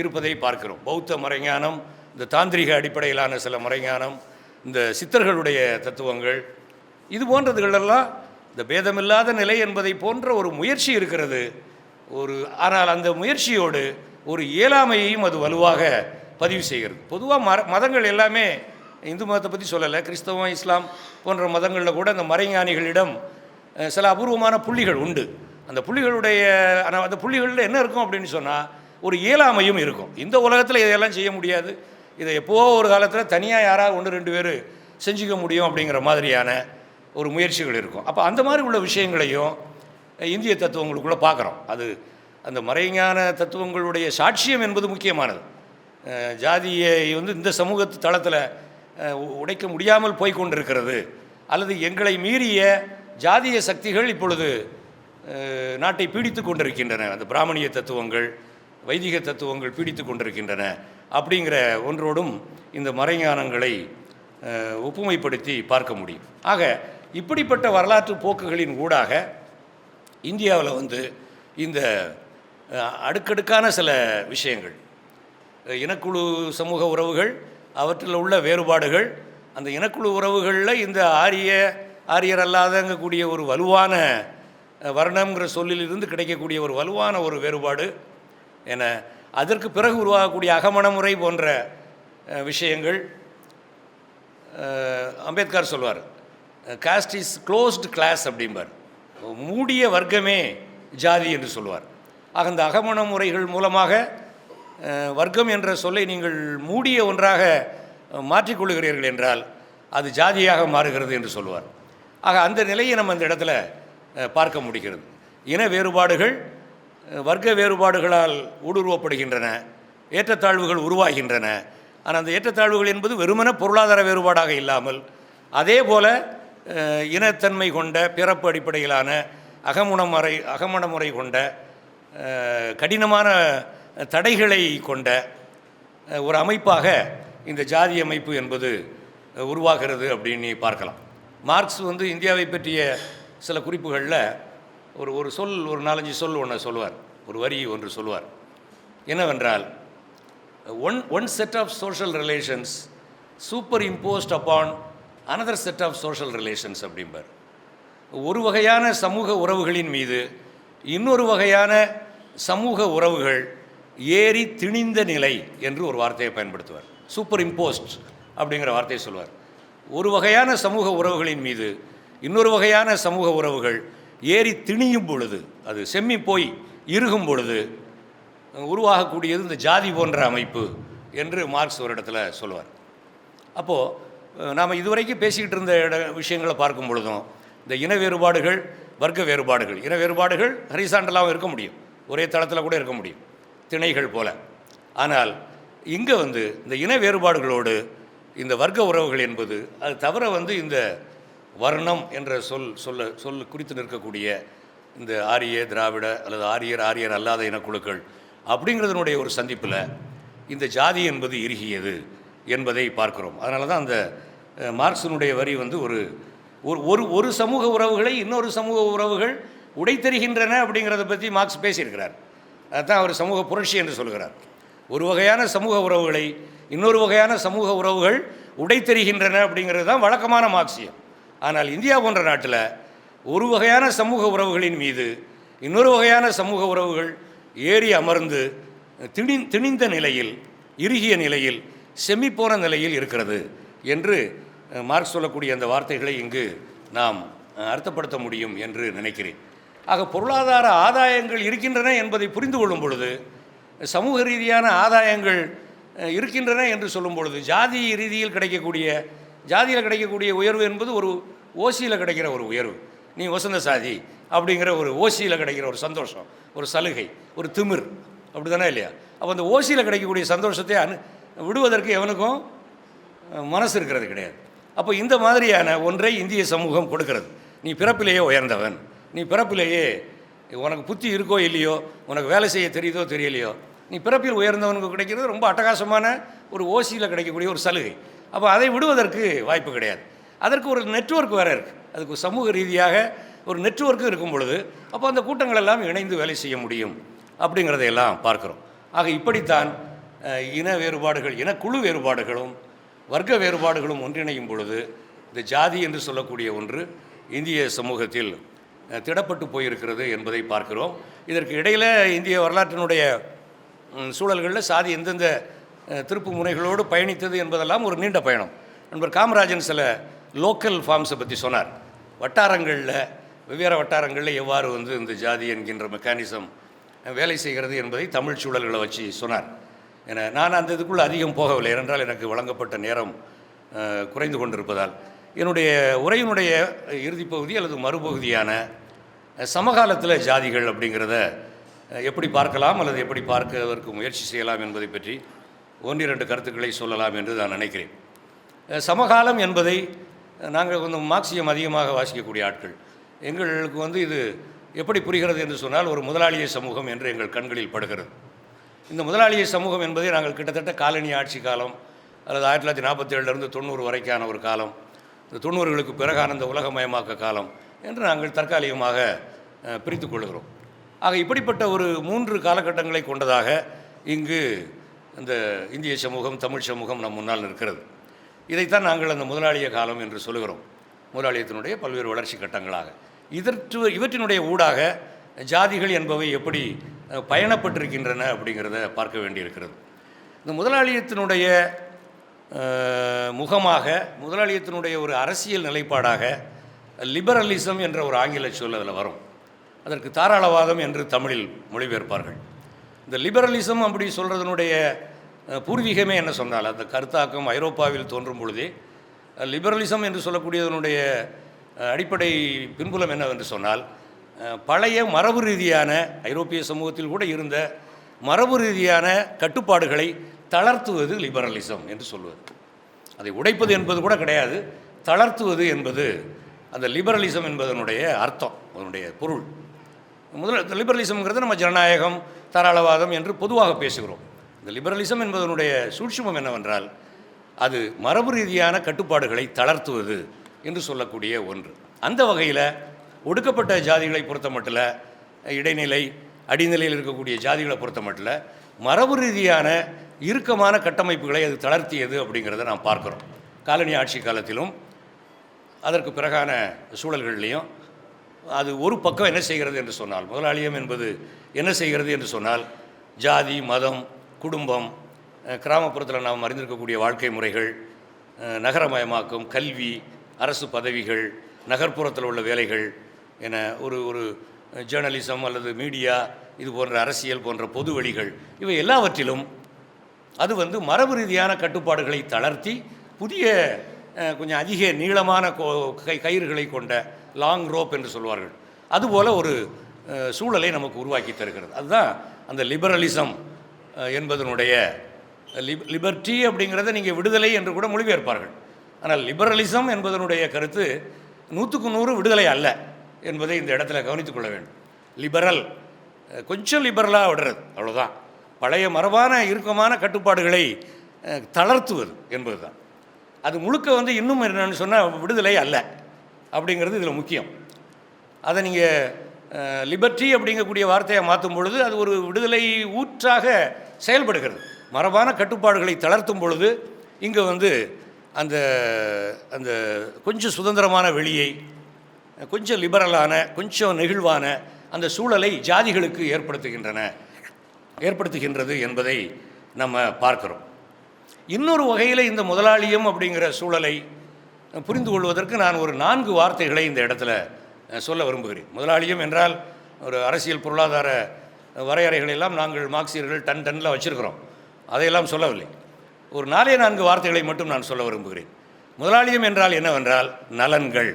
இருப்பதை பார்க்கிறோம். பௌத்த மறைஞானம், இந்த தாந்திரிக அடிப்படையிலான சில மறைஞானம், இந்த சித்தர்களுடைய தத்துவங்கள், இது போன்றதுகளெல்லாம் இந்த பேதமில்லாத நிலை என்பதை போன்ற ஒரு முயற்சி இருக்கிறது. ஆனால் அந்த முயற்சியோடு ஒரு இயலாமையையும் அது வலுவாக பதிவு செய்கிறது. பொதுவாக மதங்கள் எல்லாமே, இந்து மதத்தை பற்றி சொல்லலை, கிறிஸ்தவம், இஸ்லாம் போன்ற மதங்களில் கூட அந்த மறைஞானிகளிடம் சில அபூர்வமான புள்ளிகள் உண்டு. அந்த புள்ளிகளுடைய அந்த புள்ளிகளில் என்ன இருக்கும் அப்படின்னு சொன்னால் ஒரு இயலாமையும் இருக்கும். இந்த உலகத்தில் இதையெல்லாம் செய்ய முடியாது, இதை எப்போ ஒரு காலத்தில் தனியாக யாராவது 1-2 பேர் செஞ்சுக்க முடியும் அப்படிங்கிற மாதிரியான ஒரு முயற்சிகள் இருக்கும். அப்போ அந்த மாதிரி உள்ள விஷயங்களையும் இந்திய தத்துவங்களுக்குள்ளே பார்க்குறோம். அது அந்த மறைஞான தத்துவங்களுடைய சாட்சியம் என்பது முக்கியமானது. ஜாதியை இந்த சமூகத்து தளத்தில் உடைக்க முடியாமல் போய்கொண்டிருக்கிறது, அல்லது எங்களை மீறிய ஜாதிய சக்திகள் இப்பொழுது நாட்டை பீடித்து கொண்டிருக்கின்றன, அந்த பிராமணிய தத்துவங்கள், வைதிக தத்துவங்கள் பீடித்து கொண்டிருக்கின்றன அப்படிங்கிற ஒன்றோடும் இந்த மறைஞானங்களை ஒப்புமைப்படுத்தி பார்க்க முடியும். ஆக இப்படிப்பட்ட வரலாற்று போக்குகளின் ஊடாக இந்தியாவில் இந்த அடுக்கடுக்கான சில விஷயங்கள், இனக்குழு சமூக உறவுகள், அவற்றில் உள்ள வேறுபாடுகள், அந்த இனக்குழு உறவுகளில் இந்த ஆரியர் அல்லாதங்கக்கூடிய ஒரு வலுவான வர்ணம்ங்கிற சொல்லிலிருந்து கிடைக்கக்கூடிய ஒரு வலுவான ஒரு வேறுபாடு என, அதற்கு பிறகு உருவாகக்கூடிய அகமணமுறை போன்ற விஷயங்கள். அம்பேத்கர் சொல்வார், காஸ்ட் இஸ் க்ளோஸ்டு கிளாஸ் அப்படிம்பார், மூடிய வர்க்கமே ஜாதி என்று சொல்வார். ஆக அந்த அகமண முறைகள் மூலமாக வர்க்கம் என்ற சொல்லை நீங்கள் மூடிய ஒன்றாக மாற்றிக்கொள்கிறீர்கள் என்றால் அது ஜாதியாக மாறுகிறது என்று சொல்வார். ஆக அந்த நிலையை நம்ம அந்த இடத்துல பார்க்க முடிகிறது. இன வேறுபாடுகள் வர்க்க வேறுபாடுகளால் ஊடுருவப்படுகின்றன, ஏற்றத்தாழ்வுகள் உருவாகின்றன. ஆனால் அந்த ஏற்றத்தாழ்வுகள் என்பது வெறுமன பொருளாதார வேறுபாடாக இல்லாமல் அதே போல் இனத்தன்மை கொண்ட, பிறப்பு அடிப்படையிலான அகமணமுறை கொண்ட, கடினமான தடைகளை கொண்ட ஒரு அமைப்பாக இந்த ஜாதி அமைப்பு என்பது உருவாகிறது அப்படின்னு பார்க்கலாம். மார்க்ஸ் இந்தியாவை பற்றிய சில குறிப்புகளில் ஒரு 4-5 சொல் ஒன்று சொல்லுவார், ஒரு வரி ஒன்று சொல்லுவார். என்னவென்றால், one set of social relations superimposed upon another set of social relations அப்படிம்பார். ஒரு வகையான சமூக உறவுகளின் மீது இன்னொரு வகையான சமூக உறவுகள் ஏறி திணிந்த நிலை என்று ஒரு வார்த்தையை பயன்படுத்துவார். சூப்பர் இம்போஸ்ட் அப்படிங்கிற வார்த்தையை சொல்வார். ஒரு வகையான சமூக உறவுகளின் மீது இன்னொரு வகையான சமூக உறவுகள் ஏறி திணியும் பொழுது, அது செம்மி போய் இறுகும் பொழுது உருவாகக்கூடியது இந்த ஜாதி போன்ற அமைப்பு என்று மார்க்ஸ் ஒரு இடத்துல சொல்லுவார். அப்போது நாம் இதுவரைக்கும் பேசிக்கிட்டு இருந்த விஷயங்களை பார்க்கும் பொழுதும் இந்த இன வேறுபாடுகள், வர்க்க வேறுபாடுகள், இன வேறுபாடுகள் ஹரிசாண்டலாகவும் இருக்க முடியும், ஒரே தளத்தில் கூட இருக்க முடியும், திணைகள் போல. ஆனால் இங்கே இந்த இன வேறுபாடுகளோடு இந்த வர்க்க உறவுகள் என்பது அது தவிர இந்த வர்ணம் என்ற சொல் குறித்து நிற்கக்கூடிய இந்த ஆரிய திராவிட அல்லது ஆரியர் அல்லாத இனக்குழுக்கள் அப்படிங்கிறதுனுடைய ஒரு சந்திப்பில் இந்த ஜாதி என்பது இறுகியது என்பதை பார்க்கிறோம். அதனால தான் அந்த மார்க்ஸினுடைய வரி ஒரு சமூக உறவுகளை இன்னொரு சமூக உறவுகள் உடைத்தெறிகின்றன அப்படிங்கிறத பற்றி மார்க்ஸ் பேசியிருக்கிறார். அதுதான் அவர் சமூக புரட்சி என்று சொல்கிறார். ஒரு வகையான சமூக உறவுகளை இன்னொரு வகையான சமூக உறவுகள் உடைத்தெறிகின்றன அப்படிங்கிறது தான் வழக்கமான மார்க்சியம். ஆனால் இந்தியா போன்ற நாட்டில் ஒரு வகையான சமூக உறவுகளின் மீது இன்னொரு வகையான சமூக உறவுகள் ஏறி அமர்ந்து திணிந்த நிலையில், இறுகிய நிலையில், செம்மிப்போன நிலையில் இருக்கிறது என்று மார்க்ஸ் சொல்லக்கூடிய அந்த வார்த்தைகளை இங்கு நாம் அர்த்தப்படுத்த முடியும் என்று நினைக்கிறேன். ஆக பொருளாதார ஆதாயங்கள் இருக்கின்றன என்பதை புரிந்து கொள்ளும் பொழுது, சமூக ரீதியான ஆதாயங்கள் இருக்கின்றன என்று சொல்லும் பொழுது, ஜாதி ரீதியில் ஜாதியில் கிடைக்கக்கூடிய உயர்வு என்பது ஒரு ஓசியில் கிடைக்கிற ஒரு உயர்வு. நீ வசந்த சாதி அப்படிங்கிற ஒரு ஓசியில் கிடைக்கிற ஒரு சந்தோஷம், ஒரு சலுகை, ஒரு திமிர், அப்படி தானே இல்லையா? அப்போ அந்த ஓசியில் கிடைக்கக்கூடிய சந்தோஷத்தை விடுவதற்கு எவனுக்கும் மனசு இருக்கிறது கிடையாது. அப்போ இந்த மாதிரியான ஒன்றை இந்திய சமூகம் கொடுக்கிறது. நீ பிறப்பிலேயே உயர்ந்தவன், நீ பிறப்பிலேயே உனக்கு புத்தி இருக்கோ இல்லையோ, உனக்கு வேலை செய்ய தெரியுதோ தெரியலையோ, நீ பிறப்பில் உயர்ந்தவனுக்கு கிடைக்கிறது ரொம்ப அட்டகாசமான ஒரு ஓசியில் கிடைக்கக்கூடிய ஒரு சலுகை. அப்போ அதை விடுவதற்கு வாய்ப்பு கிடையாது. அதற்கு ஒரு நெட்வொர்க் வேறு இருக்குது. அதுக்கு சமூக ரீதியாக ஒரு நெட்வொர்க்கும் இருக்கும் பொழுது அப்போ அந்த கூட்டங்கள் எல்லாம் இணைந்து வேலை செய்ய முடியும் அப்படிங்கிறதையெல்லாம் பார்க்குறோம். ஆக இப்படித்தான் இன வேறுபாடுகள், இனக்குழு வேறுபாடுகளும் வர்க்க வேறுபாடுகளும் ஒன்றிணையும் பொழுது இந்த ஜாதி என்று சொல்லக்கூடிய ஒன்று இந்திய சமூகத்தில் திடப்பட்டு போயிருக்கிறது என்பதை பார்க்கிறோம். இதற்கு இடையில் இந்திய வரலாற்றினுடைய சூழல்களில் சாதி எந்தெந்த திருப்பு முனைகளோடு பயணித்தது என்பதெல்லாம் ஒரு நீண்ட பயணம். நண்பர் காமராஜன் சில லோக்கல் ஃபார்ம்ஸை பற்றி சொன்னார். வட்டாரங்களில், வெவ்வேறு வட்டாரங்களில் எவ்வாறு இந்த ஜாதி என்கின்ற மெக்கானிசம் வேலை செய்கிறது என்பதை தமிழ் சூழல்களை வச்சு சொன்னார். என நான் அந்த இதுக்குள்ளே அதிகம் போகவில்லை, ஏனென்றால் எனக்கு வழங்கப்பட்ட நேரம் குறைந்து கொண்டிருப்பதால். என்னுடைய உரையினுடைய இறுதிப்பகுதி அல்லது மறுபகுதியான சமகாலத்தில் ஜாதிகள் அப்படிங்கிறத எப்படி பார்க்கலாம் அல்லது எப்படி பார்ப்பதற்கு முயற்சி செய்யலாம் என்பதை பற்றி ஒன்றிரண்டு கருத்துக்களை சொல்லலாம் என்று நான் நினைக்கிறேன். சமகாலம் என்பதை நாங்கள் கொஞ்சம் மார்க்சியம் அதிகமாக வாசிக்கக்கூடிய ஆட்கள். எங்களுக்கு இது எப்படி புரிகிறது என்று சொன்னால் ஒரு முதலாளிய சமூகம் என்று எங்கள் கண்களில் படுகிறது. இந்த முதலாளிய சமூகம் என்பதை நாங்கள் கிட்டத்தட்ட காலனி ஆட்சி காலம் அல்லது 1947 90 வரைக்கான ஒரு காலம், இந்த 90களுக்கு பிறகான இந்த உலகமயமாக்க காலம் என்று நாங்கள் தற்காலிகமாக பிரித்து கொள்கிறோம். ஆக இப்படிப்பட்ட ஒரு 3 காலகட்டங்களை கொண்டதாக இங்கு இந்த இந்திய சமூகம், தமிழ் சமூகம் நம் முன்னால் இருக்கிறது. இதைத்தான் நாங்கள் அந்த முதலாளிய காலம் என்று சொல்லுகிறோம். முதலாளியத்தினுடைய பல்வேறு வளர்ச்சி கட்டங்களாக இவற்றினுடைய ஊடாக ஜாதிகள் என்பவை எப்படி பயணப்பட்டிருக்கின்றன அப்படிங்கிறத பார்க்க வேண்டியிருக்கிறது. இந்த முதலாளியத்தினுடைய முகமாக, முதலாளியத்தினுடைய ஒரு அரசியல் நிலைப்பாடாக லிபரலிசம் என்ற ஒரு ஆங்கில சொல் அதில் வரும். அதற்கு தாராளவாதம் என்று தமிழில் மொழிபெயர்ப்பார்கள். இந்த லிபரலிசம் அப்படி சொல்கிறதுனுடைய பூர்வீகமே என்ன சொன்னால், அந்த கருத்தாக்கம் ஐரோப்பாவில் தோன்றும் பொழுதே லிபரலிசம் என்று சொல்லக்கூடியதனுடைய அடிப்படை பின்புலம் என்னவென்று சொன்னால், பழைய மரபு ரீதியான ஐரோப்பிய சமூகத்தில் கூட இருந்த மரபு ரீதியான கட்டுப்பாடுகளை தளர்த்துவது லிபரலிசம் என்று சொல்வது. அதை உடைப்பது என்பது கூட கிடையாது, தளர்த்துவது என்பது அந்த லிபரலிசம் என்பதனுடைய அர்த்தம், அதனுடைய பொருள். லிபரலிசம்ங்கிறது நம்ம ஜனநாயகம், தாராளவாதம் என்று பொதுவாக பேசுகிறோம். இந்த லிபரலிசம் என்பதனுடைய சூட்சுமம் என்னவென்றால், அது மரபு ரீதியான கட்டுப்பாடுகளை தளர்த்துவது என்று சொல்லக்கூடிய ஒன்று. அந்த வகையில் ஒடுக்கப்பட்ட ஜாதிகளை பொறுத்த மட்டில், இடைநிலை அடிநிலையில் இருக்கக்கூடிய ஜாதிகளை பொறுத்த மட்டில் மரபு ரீதியான இறுக்கமான கட்டமைப்புகளை அது தளர்த்தியது அப்படிங்கிறத நாம் பார்க்குறோம். காலனி ஆட்சி காலத்திலும் அதற்கு பிறகான சூழல்கள்லேயும் அது ஒரு பக்கம் என்ன செய்கிறது என்று சொன்னால், முதலாளியம் என்பது என்ன செய்கிறது என்று சொன்னால், ஜாதி, மதம், குடும்பம், கிராமப்புறத்தில் நாம் அறிந்திருக்கக்கூடிய வாழ்க்கை முறைகள், நகரமயமாக்கம், கல்வி, அரசு பதவிகள், நகர்ப்புறத்தில் உள்ள வேலைகள் என ஒரு ஜேர்னலிசம் அல்லது மீடியா, இது போன்ற அரசியல் போன்ற பொது வழிகள், இவை எல்லாவற்றிலும் அது மரபு ரீதியான கட்டுப்பாடுகளை தளர்த்தி புதிய கொஞ்சம் அதிக நீளமான கயிறுகளை கொண்ட லாங் ரோப் என்று சொல்வார்கள், அதுபோல் ஒரு சூழலை நமக்கு உருவாக்கி தருகிறது. அதுதான் அந்த லிபரலிசம் என்பதனுடைய லிபர்ட்டி அப்படிங்கிறத நீங்கள் விடுதலை என்று கூட மொழிபெயர்ப்பார்கள். ஆனால் லிபரலிசம் என்பதனுடைய கருத்து 100க்கு 100 விடுதலை அல்ல என்பதை இந்த இடத்துல கவனித்துக் கொள்ள வேண்டும். லிபரல் கொஞ்சம் லிபரலாக விடுறது, அவ்வளோதான். பழைய மரபான இறுக்கமான கட்டுப்பாடுகளை தளர்த்துவது என்பது தான். அது முழுக்க இன்னும் என்னென்னு சொன்னால் விடுதலை அல்ல அப்படிங்கிறது இதில் முக்கியம். அதை நீங்கள் லிபர்ட்டி அப்படிங்கக்கூடிய வார்த்தையை மாற்றும் பொழுது அது ஒரு விடுதலை ஊற்றாக செயல்படுகிறது. மரபான கட்டுப்பாடுகளை தளர்த்தும் பொழுது இங்கே அந்த அந்த கொஞ்சம் சுதந்திரமான வெளியை, கொஞ்சம் லிபரலான, கொஞ்சம் நெகிழ்வான அந்த சூழலை ஜாதிகளுக்கு ஏற்படுத்துகின்றது என்பதை நம்ம பார்க்குறோம். இன்னொரு வகையில் இந்த முதலாளியம் அப்படிங்கிற சூழலை புரிந்து கொள்வதற்கு நான் ஒரு 4 வார்த்தைகளை இந்த இடத்துல சொல்ல விரும்புகிறேன். முதலாளியம் என்றால் ஒரு அரசியல் பொருளாதார வரையறைகளெல்லாம் நாங்கள் மார்க்சியர்கள் டன்னில் வச்சுருக்கிறோம், அதையெல்லாம் சொல்லவில்லை. ஒரு 4 வார்த்தைகளை மட்டும் நான் சொல்ல விரும்புகிறேன். முதலாளியம் என்றால் என்னவென்றால் நலன்கள்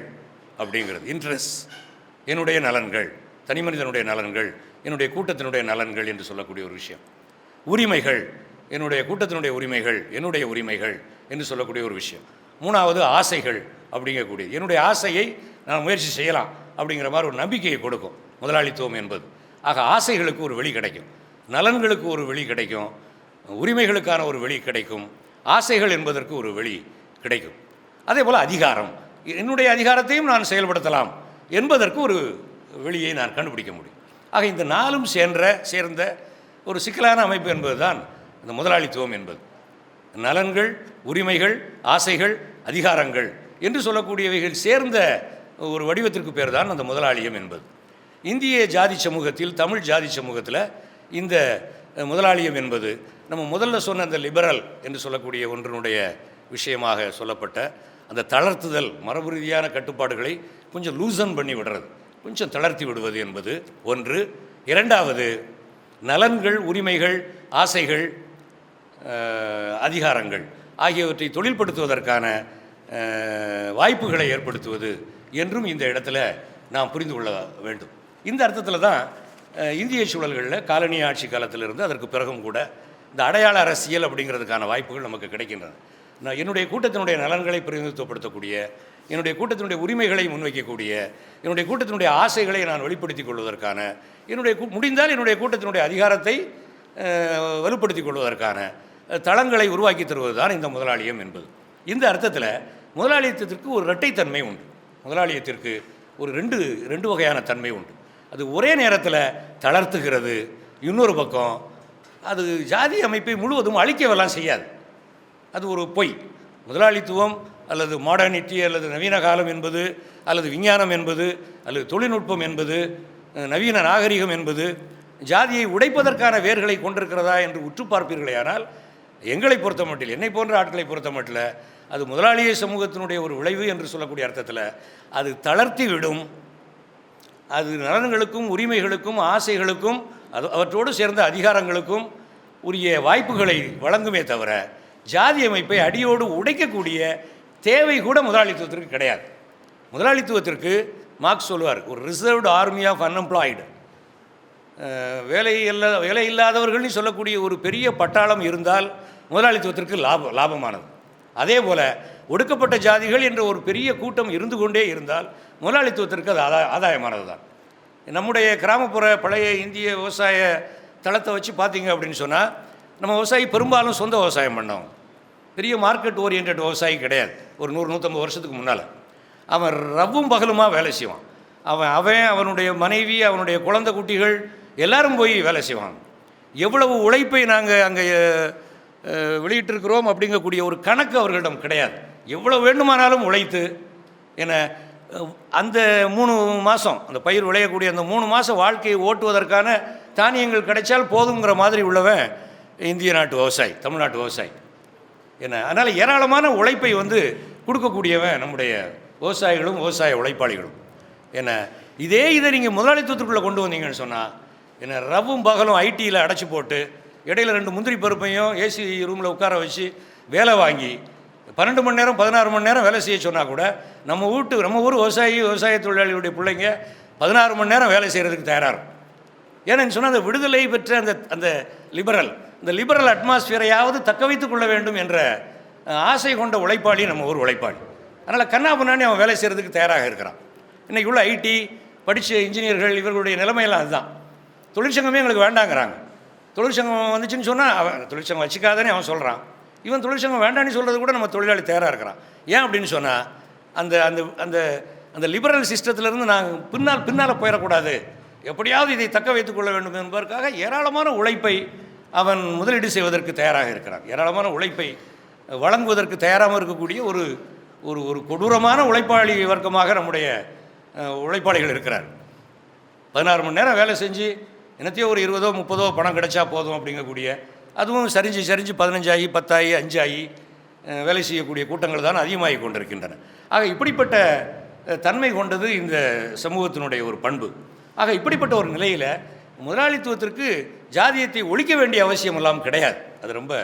அப்படிங்கிறது, இன்ட்ரெஸ்ட், என்னுடைய நலன்கள், தனி மனிதனுடைய நலன்கள், என்னுடைய கூட்டத்தினுடைய நலன்கள் என்று சொல்லக்கூடிய ஒரு விஷயம். உரிமைகள், என்னுடைய கூட்டத்தினுடைய உரிமைகள், என்னுடைய உரிமைகள் என்று சொல்லக்கூடிய ஒரு விஷயம். 3வது ஆசைகள் அப்படிங்கக்கூடிய, என்னுடைய ஆசையை நான் முயற்சி செய்யலாம் அப்படிங்கிற மாதிரி ஒரு நம்பிக்கையை கொடுக்கும் முதலாளித்துவம் என்பது. ஆக ஆசைகளுக்கு ஒரு வெளி கிடைக்கும், நலன்களுக்கு ஒரு வெளி கிடைக்கும், உரிமைகளுக்கான ஒரு வெளி கிடைக்கும், ஆசைகள் என்பதற்கு ஒரு வெளி கிடைக்கும். அதே போல் அதிகாரம், என்னுடைய அதிகாரத்தையும் நான் செயல்படுத்தலாம் என்பதற்கு ஒரு வெளியை நான் கண்டுபிடிக்க முடியும். ஆக இந்த நாலும் சேர்ந்த ஒரு சிக்கலான அமைப்பு என்பது தான் இந்த முதலாளித்துவம் என்பது. நலன்கள், உரிமைகள், ஆசைகள், அதிகாரங்கள் என்று சொல்லக்கூடியவைகள் சேர்ந்த ஒரு வடிவத்திற்கு பேர் தான் அந்த முதலாளியம் என்பது. இந்திய ஜாதி சமூகத்தில், தமிழ் ஜாதி சமூகத்தில் இந்த முதலாளியம் என்பது நம்ம முதல்ல சொன்ன அந்த லிபரல் என்று சொல்லக்கூடிய ஒன்றினுடைய விஷயமாக சொல்லப்பட்ட அந்த தளர்த்துதல், மரபு ரீதியான கட்டுப்பாடுகளை கொஞ்சம் லூசன் பண்ணி விடுறது, கொஞ்சம் தளர்த்தி விடுவது என்பது ஒன்று. இரண்டாவது, நலன்கள், உரிமைகள், ஆசைகள், அதிகாரங்கள் ஆகியவற்றை தொழில்படுத்துவதற்கான வாய்ப்புகளை ஏற்படுத்துவது என்றும் இந்த இடத்துல நாம் புரிந்து கொள்ள வேண்டும். இந்த அர்த்தத்தில் தான் இந்திய சூழல்களில் காலனி ஆட்சி காலத்திலிருந்து அதற்கு பிறகும் கூட இந்த அடையாள அரசியல் அப்படிங்கிறதுக்கான வாய்ப்புகள் நமக்கு கிடைக்கின்றன. நான் என்னுடைய கூட்டத்தினுடைய நலன்களை பிரதிநிதித்துவப்படுத்தக்கூடிய, என்னுடைய கூட்டத்தினுடைய உரிமைகளை முன்வைக்கக்கூடிய, என்னுடைய கூட்டத்தினுடைய ஆசைகளை நான் வெளிப்படுத்திக் கொள்வதற்கான, முடிந்தால் என்னுடைய கூட்டத்தினுடைய அதிகாரத்தை வலுப்படுத்திக் கொள்வதற்கான தளங்களை உருவாக்கி தருவது தான் இந்த முதலாளியம் என்பது. இந்த அர்த்தத்தில் முதலாளியத்திற்கு ஒரு இரட்டைத்தன்மை உண்டு. முதலாளியத்திற்கு ஒரு ரெண்டு வகையான தன்மை உண்டு. அது ஒரே நேரத்தில் தளர்த்துகிறது, இன்னொரு பக்கம் அது ஜாதி அமைப்பை முழுவதும் அழிக்கவெல்லாம் செய்யாது. அது ஒரு பொய். முதலாளித்துவம் அல்லது மாடர்னிட்டி அல்லது நவீன காலம் என்பது, அல்லது விஞ்ஞானம் என்பது, அல்லது தொழில்நுட்பம் என்பது, நவீன நாகரிகம் என்பது ஜாதியை உடைப்பதற்கான வேர்களை கொண்டிருக்கிறதா என்று உற்று பார்ப்பீர்களே. ஆனால் எங்களை பொறுத்த மட்டில், என்னை போன்ற ஆட்களை பொறுத்த மட்டில், அது முதலாளிய சமூகத்தினுடைய ஒரு விளைவு என்று சொல்லக்கூடிய அர்த்தத்தில் அது தளர்த்தி விடும். அது நலன்களுக்கும், உரிமைகளுக்கும், ஆசைகளுக்கும், அவற்றோடு சேர்ந்த அதிகாரங்களுக்கும் உரிய வாய்ப்புகளை வழங்குமே தவிர ஜாதி அமைப்பை அடியோடு உடைக்கக்கூடிய தேவை கூட முதலாளித்துவத்திற்கு கிடையாது. முதலாளித்துவத்திற்கு மார்க்ஸ் சொல்லுவார், ஒரு ரிசர்வ்டு ஆர்மி ஆஃப் அன்எம்ப்ளாய்டு, வேலை இல்லாதவர்கள்னு சொல்லக்கூடிய ஒரு பெரிய பட்டாளம் இருந்தால் முதலாளித்துவத்திற்கு லாபமானது. அதே போல் ஒடுக்கப்பட்ட ஜாதிகள் என்ற ஒரு பெரிய கூட்டம் இருந்து கொண்டே இருந்தால் முதலாளித்துவத்திற்கு அது ஆதாயமானது தான். நம்முடைய கிராமப்புற பழைய இந்திய விவசாய தளத்தை வச்சு பார்த்தீங்க அப்படின்னு சொன்னால், நம்ம விவசாயி பெரும்பாலும் சொந்த விவசாயம் பண்ணோம். பெரிய மார்க்கெட் ஓரியன்ட் விவசாயி கிடையாது. ஒரு 100-150 வருஷத்துக்கு முன்னால் அவன் ரவ்வும் பகலுமாக வேலை செய்வான். அவனுடைய மனைவி, அவனுடைய குழந்தை குட்டிகள் எல்லாரும் போய் வேலை செய்வாங்க. எவ்வளவு உழைப்பை நாங்கள் அங்கே வெளியிட்டிருக்கிறோம் அப்படிங்கக்கூடிய ஒரு கணக்கு அவர்களிடம் கிடையாது. எவ்வளோ வேண்டுமானாலும் உழைத்து, என அந்த 3 மாதம் அந்த பயிர் விளையக்கூடிய அந்த 3 மாதம் வாழ்க்கையை ஓட்டுவதற்கான தானியங்கள் கிடைச்சால் போதுங்கிற மாதிரி உள்ளவன் இந்திய நாட்டு விவசாயி, தமிழ்நாட்டு விவசாயி. அதனால் ஏராளமான உழைப்பை கொடுக்கக்கூடியவன் நம்முடைய விவசாயிகளும் விவசாய உழைப்பாளிகளும். இதை நீங்கள் முதலாளித்துவத்துக்குள்ளே கொண்டு வந்தீங்கன்னு சொன்னால், ரவ்வும் பகலும் ஐடியில் அடைச்சி போட்டு இடையில 2 முந்திரி பருப்பையும் ஏசி ரூமில் உட்கார வச்சு வேலை வாங்கி 12 மணி நேரம் 16 மணி நேரம் வேலை செய்ய சொன்னால் கூட நம்ம ஊர் விவசாய தொழிலாளிகளுடைய பிள்ளைங்க 16 மணி நேரம் வேலை செய்கிறதுக்கு தயாராக இருக்கும். ஏன்னு சொன்னால் அந்த விடுதலை பெற்ற அந்த லிபரல் அட்மாஸ்பியரையாவது தக்க வைத்துக் கொள்ள வேண்டும் என்ற ஆசை கொண்ட உழைப்பாளி நம்ம ஊர் உழைப்பாளி. அதனால் கண்ணாபுண்ணானே அவன் வேலை செய்கிறதுக்கு தயாராக இருக்கிறான். இன்றைக்கி உள்ள ஐடி படித்த இன்ஜினியர்கள் இவர்களுடைய நிலைமையெல்லாம் அதுதான். தொழிற்சங்கமே எங்களுக்கு வேண்டாங்கிறாங்க. தொழிற்சங்கம் வந்துச்சுன்னு சொன்னால் அவன் தொழிற்சங்கம் வச்சுக்காதனே அவன் சொல்கிறான். இவன் தொழிற்சங்கம் வேண்டான்னு சொல்கிறது கூட நம்ம தொழிலாளி தயாராக இருக்கிறான். ஏன் அப்படின்னு சொன்னால், அந்த அந்த அந்த அந்த லிபரல் சிஸ்டத்திலேருந்து நாங்கள் பின்னால் போயிடக்கூடாது, எப்படியாவது இதை தக்க வைத்துக் கொள்ள வேண்டும் என்பதற்காக ஏராளமான உழைப்பை அவன் முதலீடு செய்வதற்கு தயாராக இருக்கிறான். ஏராளமான உழைப்பை வழங்குவதற்கு தயாராக இருக்கக்கூடிய ஒரு ஒரு ஒரு கொடூரமான உழைப்பாளி வர்க்கமாக நம்முடைய உழைப்பாளிகள் இருக்கிறார். 16 மணி நேரம் வேலை செஞ்சு என்னத்தையோ ஒரு 20-30 பணம் கிடைச்சா போதும் அப்படிங்கக்கூடிய, அதுவும் சரிஞ்சு 15 ஆகி 10 ஆகி 5 ஆகி வேலை செய்யக்கூடிய கூட்டங்கள் தான் அதிகமாகி கொண்டிருக்கின்றன. ஆக இப்படிப்பட்ட தன்மை கொண்டது இந்த சமூகத்தினுடைய ஒரு பண்பு. ஆக இப்படிப்பட்ட ஒரு நிலையில் முதலாளித்துவத்திற்கு ஜாதியத்தை ஒழிக்க வேண்டிய அவசியம் எல்லாம் கிடையாது. அது ரொம்ப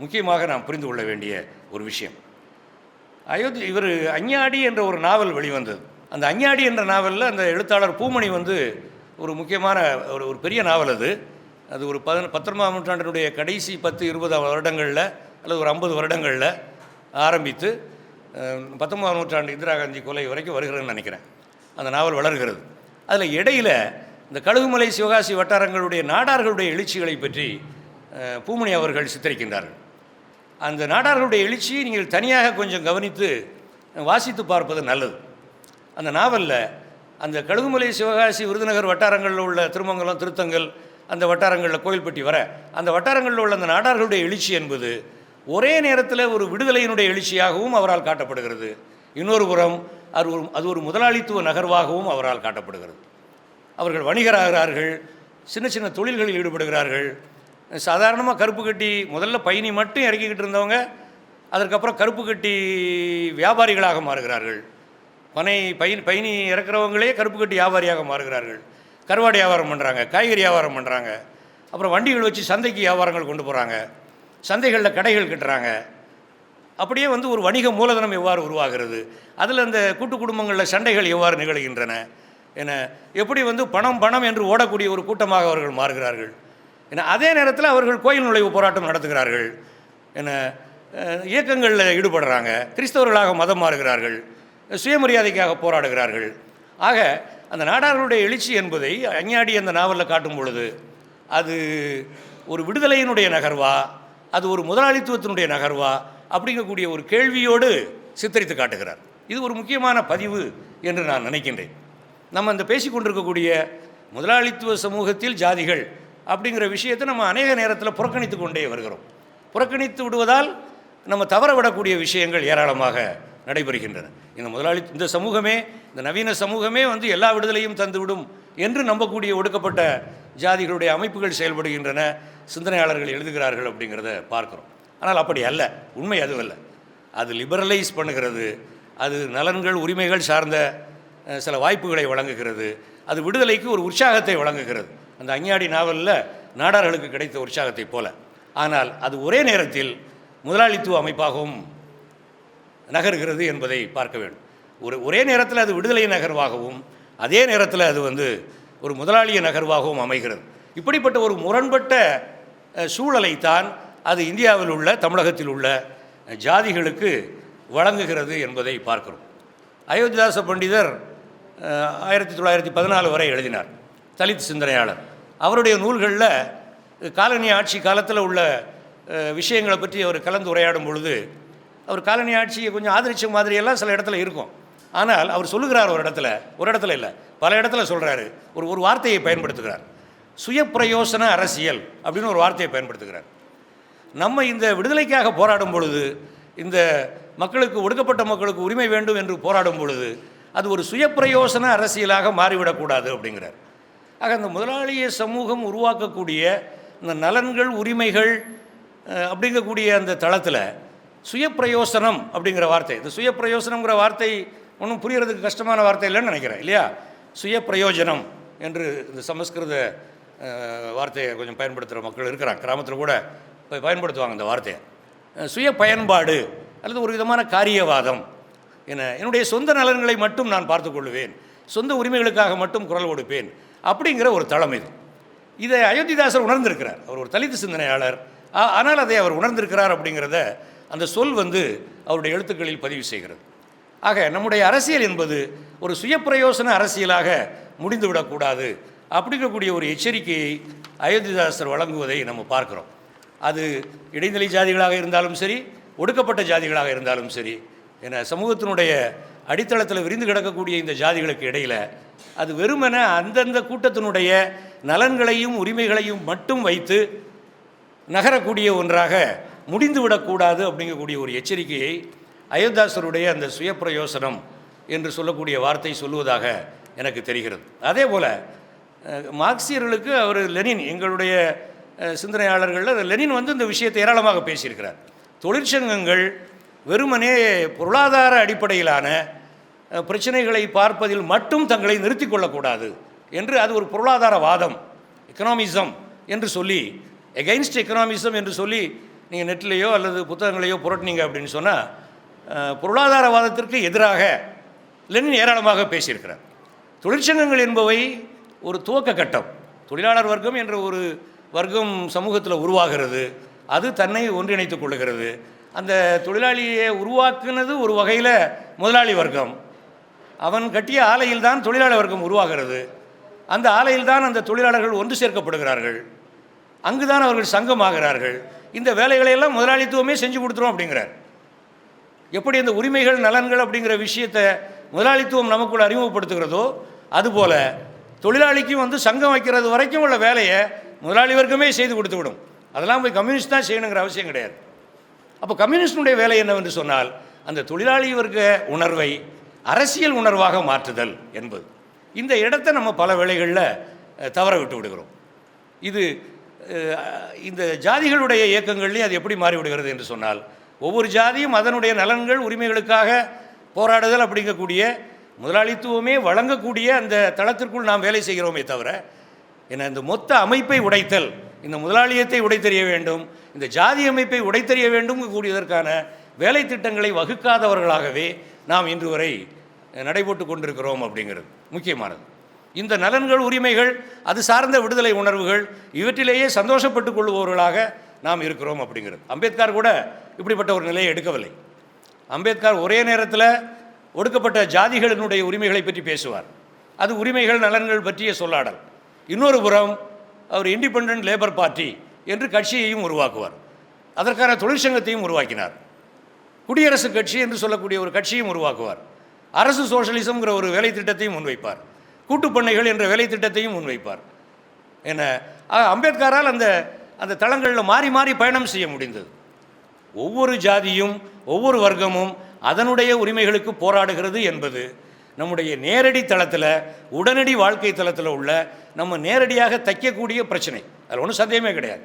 முக்கியமாக நாம் புரிந்து கொள்ள வேண்டிய ஒரு விஷயம். இவர் அஞ்ஞாடி என்ற ஒரு நாவல் வெளிவந்தது. அந்த அஞ்ஞாடி என்ற நாவலில் அந்த எழுத்தாளர் பூமணி ஒரு முக்கியமான ஒரு பெரிய நாவல். அது ஒரு 19ஆம் நூற்றாண்டினுடைய கடைசி 10-20 வருடங்களில் அல்லது ஒரு 50 வருடங்களில் ஆரம்பித்து 19ஆம் நூற்றாண்டு இந்திரா காந்தி கொலை வரைக்கும் வருகிறதுன்னு நினைக்கிறேன். அந்த நாவல் வளர்கிறது. அதில் இடையில் இந்த கழுகுமலை சிவகாசி வட்டாரங்களுடைய நாடார்களுடைய எழுச்சிகளை பற்றி பூமணி அவர்கள் சித்தரிக்கின்றார்கள். அந்த நாடார்களுடைய எழுச்சியை நீங்கள் தனியாக கொஞ்சம் கவனித்து வாசித்து பார்ப்பது நல்லது. அந்த நாவலில் அந்த கழுகுமலை, சிவகாசி, விருதுநகர் வட்டாரங்களில் உள்ள திருமங்கலம், திருத்தங்கல், அந்த வட்டாரங்களில் கோயில்பட்டி வர அந்த வட்டாரங்களில் உள்ள அந்த நாடார்களுடைய எழுச்சி என்பது ஒரே நேரத்தில் ஒரு விடுதலையினுடைய எழுச்சியாகவும் அவரால் காட்டப்படுகிறது. இன்னொரு புறம் அது ஒரு முதலாளித்துவ நகர்வாகவும் அவரால் காட்டப்படுகிறது. அவர்கள் வணிகராகிறார்கள், சின்ன சின்ன தொழில்களில் ஈடுபடுகிறார்கள். சாதாரணமாக கருப்பு கட்டி முதல்ல பயணி மட்டும் இறக்கிக்கிட்டு இருந்தவங்க அதற்கப்புறம் கருப்பு கட்டி வியாபாரிகளாக மாறுகிறார்கள். பயணி இறக்குறவங்களே கருப்பு கட்டி வியாபாரியாக மாறுகிறார்கள். கருவாடு வியாபாரம் பண்ணுறாங்க, காய்கறி வியாபாரம் பண்ணுறாங்க, அப்புறம் வண்டிகள் வச்சு சந்தைக்கு வியாபாரங்கள் கொண்டு போகிறாங்க, சந்தைகளில் கடைகள் கட்டுறாங்க. அப்படியே ஒரு வணிக மூலதனம் எவ்வாறு உருவாகிறது, அதில் அந்த கூட்டு குடும்பங்களில் சண்டைகள் எவ்வாறு நிகழ்கின்றன, எப்படி பணம் பணம் என்று ஓடக்கூடிய ஒரு கூட்டமாக அவர்கள் மாறுகிறார்கள். அதே நேரத்தில் அவர்கள் கோயில் நுழைவு போராட்டம் நடத்துகிறார்கள், இயக்கங்களில் ஈடுபடுறாங்க, கிறிஸ்தவர்களாக மதம் மாறுகிறார்கள், சுயமரியாதைக்காக போராடுகிறார்கள். ஆக அந்த நாடார்களுடைய எழுச்சி என்பதை அஞ்ஞாடி அந்த நாவலில் காட்டும் பொழுது அது ஒரு விடுதலையினுடைய நகர்வா, அது ஒரு முதலாளித்துவத்தினுடைய நகர்வா அப்படிங்கக்கூடிய ஒரு கேள்வியோடு சித்தரித்து காட்டுகிறார். இது ஒரு முக்கியமான பதிவு என்று நான் நினைக்கின்றேன். நம்ம இந்த பேசிக்கொண்டிருக்கக்கூடிய முதலாளித்துவ சமூகத்தில் ஜாதிகள் அப்படிங்கிற விஷயத்தை நம்ம அநேக நேரத்தில் புறக்கணித்து கொண்டே வருகிறோம். புறக்கணித்து விடுவதால் நம்ம தவற விடக்கூடிய விஷயங்கள் ஏராளமாக நடைபெறுகின்றன. இந்த சமூகமே, இந்த நவீன சமூகமே எல்லா விடுதலையும் தந்துவிடும் என்று நம்பக்கூடிய ஒடுக்கப்பட்ட ஜாதிகளுடைய அமைப்புகள் செயல்படுகின்றன, சிந்தனையாளர்கள் எழுதுகிறார்கள் அப்படிங்கிறத பார்க்குறோம். ஆனால் அப்படி அல்ல, உண்மை அதுவல்ல. அது லிபரலைஸ் பண்ணுகிறது, அது நலன்கள், உரிமைகள் சார்ந்த சில வாய்ப்புகளை வழங்குகிறது, அது விடுதலைக்கு ஒரு உற்சாகத்தை வழங்குகிறது, அந்த அஞ்ஞாடி நாவலில் நாடார்களுக்கு கிடைத்த உற்சாகத்தை போல. ஆனால் அது ஒரே நேரத்தில் முதலாளித்துவ அமைப்பாகவும் நகர்கிறது என்பதை பார்க்க வேண்டும். ஒரே நேரத்தில் அது விடுதலை நகர்வாகவும் அதே நேரத்தில் அது ஒரு முதலாளிய நகர்வாகவும் அமைகிறது. இப்படிப்பட்ட ஒரு முரண்பட்ட சூழலைத்தான் அது இந்தியாவில் உள்ள, தமிழகத்தில் உள்ள ஜாதிகளுக்கு வழங்குகிறது என்பதை பார்க்கிறோம். அயோத்திதாச பண்டிதர் 1914 வரை எழுதினார், தலித் சிந்தனையாளர். அவருடைய நூல்களில் காலனி ஆட்சி காலத்தில் உள்ள விஷயங்களை பற்றி அவர் கலந்து உரையாடும் பொழுது அவர் காலனி ஆட்சியை கொஞ்சம் ஆதரித்த மாதிரியெல்லாம் சில இடத்துல இருக்கும். ஆனால் அவர் சொல்லுகிறார், ஒரு இடத்துல இல்லை, பல இடத்துல சொல்கிறாரு, ஒரு வார்த்தையை பயன்படுத்துகிறார், சுய பிரயோசன அரசியல் அப்படின்னு ஒரு வார்த்தையை பயன்படுத்துகிறார். நம்ம இந்த விடுதலைக்காக போராடும் பொழுது, இந்த மக்களுக்கு, ஒடுக்கப்பட்ட மக்களுக்கு உரிமை வேண்டும் என்று போராடும் பொழுது அது ஒரு சுய பிரயோசன அரசியலாக மாறிவிடக்கூடாது அப்படிங்கிறார். ஆக அந்த முதலாளிய சமூகம் உருவாக்கக்கூடிய இந்த நலன்கள், உரிமைகள் அப்படிங்கக்கூடிய அந்த தளத்தில் சுய பிரயோசனம் அப்படிங்கிற வார்த்தை, இந்த சுய பிரயோசனங்கிற வார்த்தை ஒன்றும் புரியறதுக்கு கஷ்டமான வார்த்தை இல்லைன்னு நினைக்கிறேன், இல்லையா? சுய பிரயோஜனம் என்று இந்த சமஸ்கிருத வார்த்தையை கொஞ்சம் பயன்படுத்துகிற மக்கள் இருக்கிறாங்க, கிராமத்தில் கூட பயன்படுத்துவாங்க இந்த வார்த்தையை. சுய பயன்பாடு அல்லது ஒரு விதமான காரியவாதம், என்னுடைய சொந்த நலன்களை மட்டும் நான் பார்த்து கொள்வேன், சொந்த உரிமைகளுக்காக மட்டும் குரல் கொடுப்பேன் அப்படிங்கிற ஒரு தளம் இது. இதை அயோத்திதாசர் உணர்ந்திருக்கிறார். அவர் ஒரு தலித் சிந்தனையாளர், ஆனால் அதை அவர் உணர்ந்திருக்கிறார் அப்படிங்கிறத அந்த சொல் அவருடைய எழுத்துக்களில் பதிவு செய்கிறது. ஆக நம்முடைய அரசியல் என்பது ஒரு சுய பிரயோசன அரசியலாக முடிந்துவிடக்கூடாது அப்படிங்கக்கூடிய ஒரு எச்சரிக்கையை அயோத்திதாசர் வழங்குவதை நம்ம பார்க்குறோம். அது இடைநிலை ஜாதிகளாக இருந்தாலும் சரி, ஒடுக்கப்பட்ட ஜாதிகளாக இருந்தாலும் சரி, சமூகத்தினுடைய அடித்தளத்தில் விரிந்து கிடக்கக்கூடிய இந்த ஜாதிகளுக்கு இடையில் அது வெறுமென அந்தந்த கூட்டத்தினுடைய நலன்களையும் உரிமைகளையும் மட்டும் வைத்து நகரக்கூடிய ஒன்றாக முடிந்துவிடக்கூடாது அப்படிங்கக்கூடிய ஒரு எச்சரிக்கையை அயோத்திதாசருடைய அந்த சுய பிரயோசனம் என்று சொல்லக்கூடிய வார்த்தை சொல்லுவதாக எனக்கு தெரிகிறது. அதே போல் மார்க்சியர்களுக்கு அவர் லெனின், எங்களுடைய சிந்தனையாளர்களில் லெனின் இந்த விஷயத்தை ஏராளமாக பேசியிருக்கிறார். தொழிற்சங்கங்கள் வெறுமனே பொருளாதார அடிப்படையிலான பிரச்சனைகளை பார்ப்பதில் மட்டும் தங்களை நிறுத்தி கொள்ளக்கூடாது என்று, அது ஒரு பொருளாதார வாதம், எக்கனாமிசம் என்று சொல்லி, எகைன்ஸ்ட் எக்கனாமிசம் என்று சொல்லி நீங்கள் நெட்லேயோ அல்லது புத்தகங்களையோ புரட்டினீங்க அப்படின்னு சொன்னால் பொருளாதாரவாதத்திற்கு எதிராக லெனின் ஏராளமாக பேசியிருக்கிறார். தொழிற்சங்கங்கள் என்பவை ஒரு துவக்க கட்டம், தொழிலாளர் வர்க்கம் என்ற ஒரு வர்க்கம் சமூகத்தில் உருவாகிறது, அது தன்னை ஒன்றிணைத்துக் கொள்ளுகிறது. அந்த தொழிலாளியை உருவாக்குனது ஒரு வகையில் முதலாளி வர்க்கம், அவன் கட்டிய ஆலையில் தான் தொழிலாளர் வர்க்கம் உருவாகிறது, அந்த ஆலையில் தான் அந்த தொழிலாளர்கள் ஒன்று சேர்க்கப்படுகிறார்கள், அங்குதான் அவர்கள் சங்கமாகிறார்கள். இந்த வேலைகளையெல்லாம் முதலாளித்துவமே செஞ்சு கொடுத்துரும் அப்படிங்கிறார். எப்படி இந்த உரிமைகள் நலன்கள் அப்படிங்கிற விஷயத்தை முதலாளித்துவம் நமக்குள்ள அறிமுகப்படுத்துகிறதோ அதுபோல் தொழிலாளிக்கும் வந்து சங்கம் வைக்கிறது வரைக்கும் உள்ள வேலையை முதலாளி வர்க்கமே செய்து கொடுத்து விடும். அதெல்லாம் போய் கம்யூனிஸ்ட் தான் செய்யணுங்கிற அவசியம் கிடையாது. அப்போ கம்யூனிஸ்டுடைய வேலை என்னவென்று சொன்னால் அந்த தொழிலாளி வர்க்க உணர்வை அரசியல் உணர்வாக மாற்றுதல் என்பது. இந்த இடத்தை நம்ம பல வேளைகளில் தவற விட்டு விடுகிறோம். இது இந்த ஜாதிகளுடைய இயக்கங்கள்லேயும் அது எப்படி மாறிவிடுகிறது என்று சொன்னால் ஒவ்வொரு ஜாதியும் அதனுடைய நலன்கள் உரிமைகளுக்காக போராடுதல் அப்படிங்கக்கூடிய முதலாளித்துவமே வழங்கக்கூடிய அந்த தளத்திற்குள் நாம் வேலை செய்கிறோமே தவிர ஏன்னா இந்த மொத்த அமைப்பை உடைத்தல், இந்த முதலாளியத்தை உடைத்தெறிய வேண்டும், இந்த ஜாதி அமைப்பை உடைத்தெறிய வேண்டும் கூடியதற்கான வேலை திட்டங்களை வகுக்காதவர்களாகவே நாம் இன்று வரை நடைபோட்டு கொண்டிருக்கிறோம் அப்படிங்கிறது முக்கியமானது. இந்த நலன்கள் உரிமைகள் அது சார்ந்த விடுதலை உணர்வுகள் இவற்றிலேயே சந்தோஷப்பட்டு கொள்ளுபவர்களாக நாம் இருக்கிறோம் அப்படிங்கிறது. அம்பேத்கர் கூட இப்படிப்பட்ட ஒரு நிலையை எடுக்கவில்லை. அம்பேத்கர் ஒரே நேரத்தில் ஒடுக்கப்பட்ட ஜாதிகளினுடைய உரிமைகளை பற்றி பேசுவார், அது உரிமைகள் நலன்கள் பற்றிய சொல்லாடல். இன்னொரு புறம் அவர் இண்டிபெண்டன்ட் லேபர் பார்ட்டி என்று கட்சியையும் உருவாக்குவார், அதற்கான தொழிற்சங்கத்தையும் உருவாக்கினார். குடியரசுக் கட்சி என்று சொல்லக்கூடிய ஒரு கட்சியும் உருவாக்குவார், அரசு சோஷலிசம்ங்கிற ஒரு வேலை திட்டத்தையும் முன்வைப்பார், கூட்டுப்பண்ணைகள் என்ற வேலை திட்டத்தையும் முன்வைப்பார். என்ன அம்பேத்கரால் அந்த அந்த தளங்களில் மாறி மாறி பயணம் செய்ய முடிந்தது. ஒவ்வொரு ஜாதியும் ஒவ்வொரு வர்க்கமும் அதனுடைய உரிமைகளுக்கு போராடுகிறது என்பது நம்முடைய நேரடி தளத்தில் உடனடி வாழ்க்கை தளத்தில் உள்ள நம்ம நேரடியாக தைக்கக்கூடிய பிரச்சனை, அதில் ஒன்றும் சந்தேகமே கிடையாது.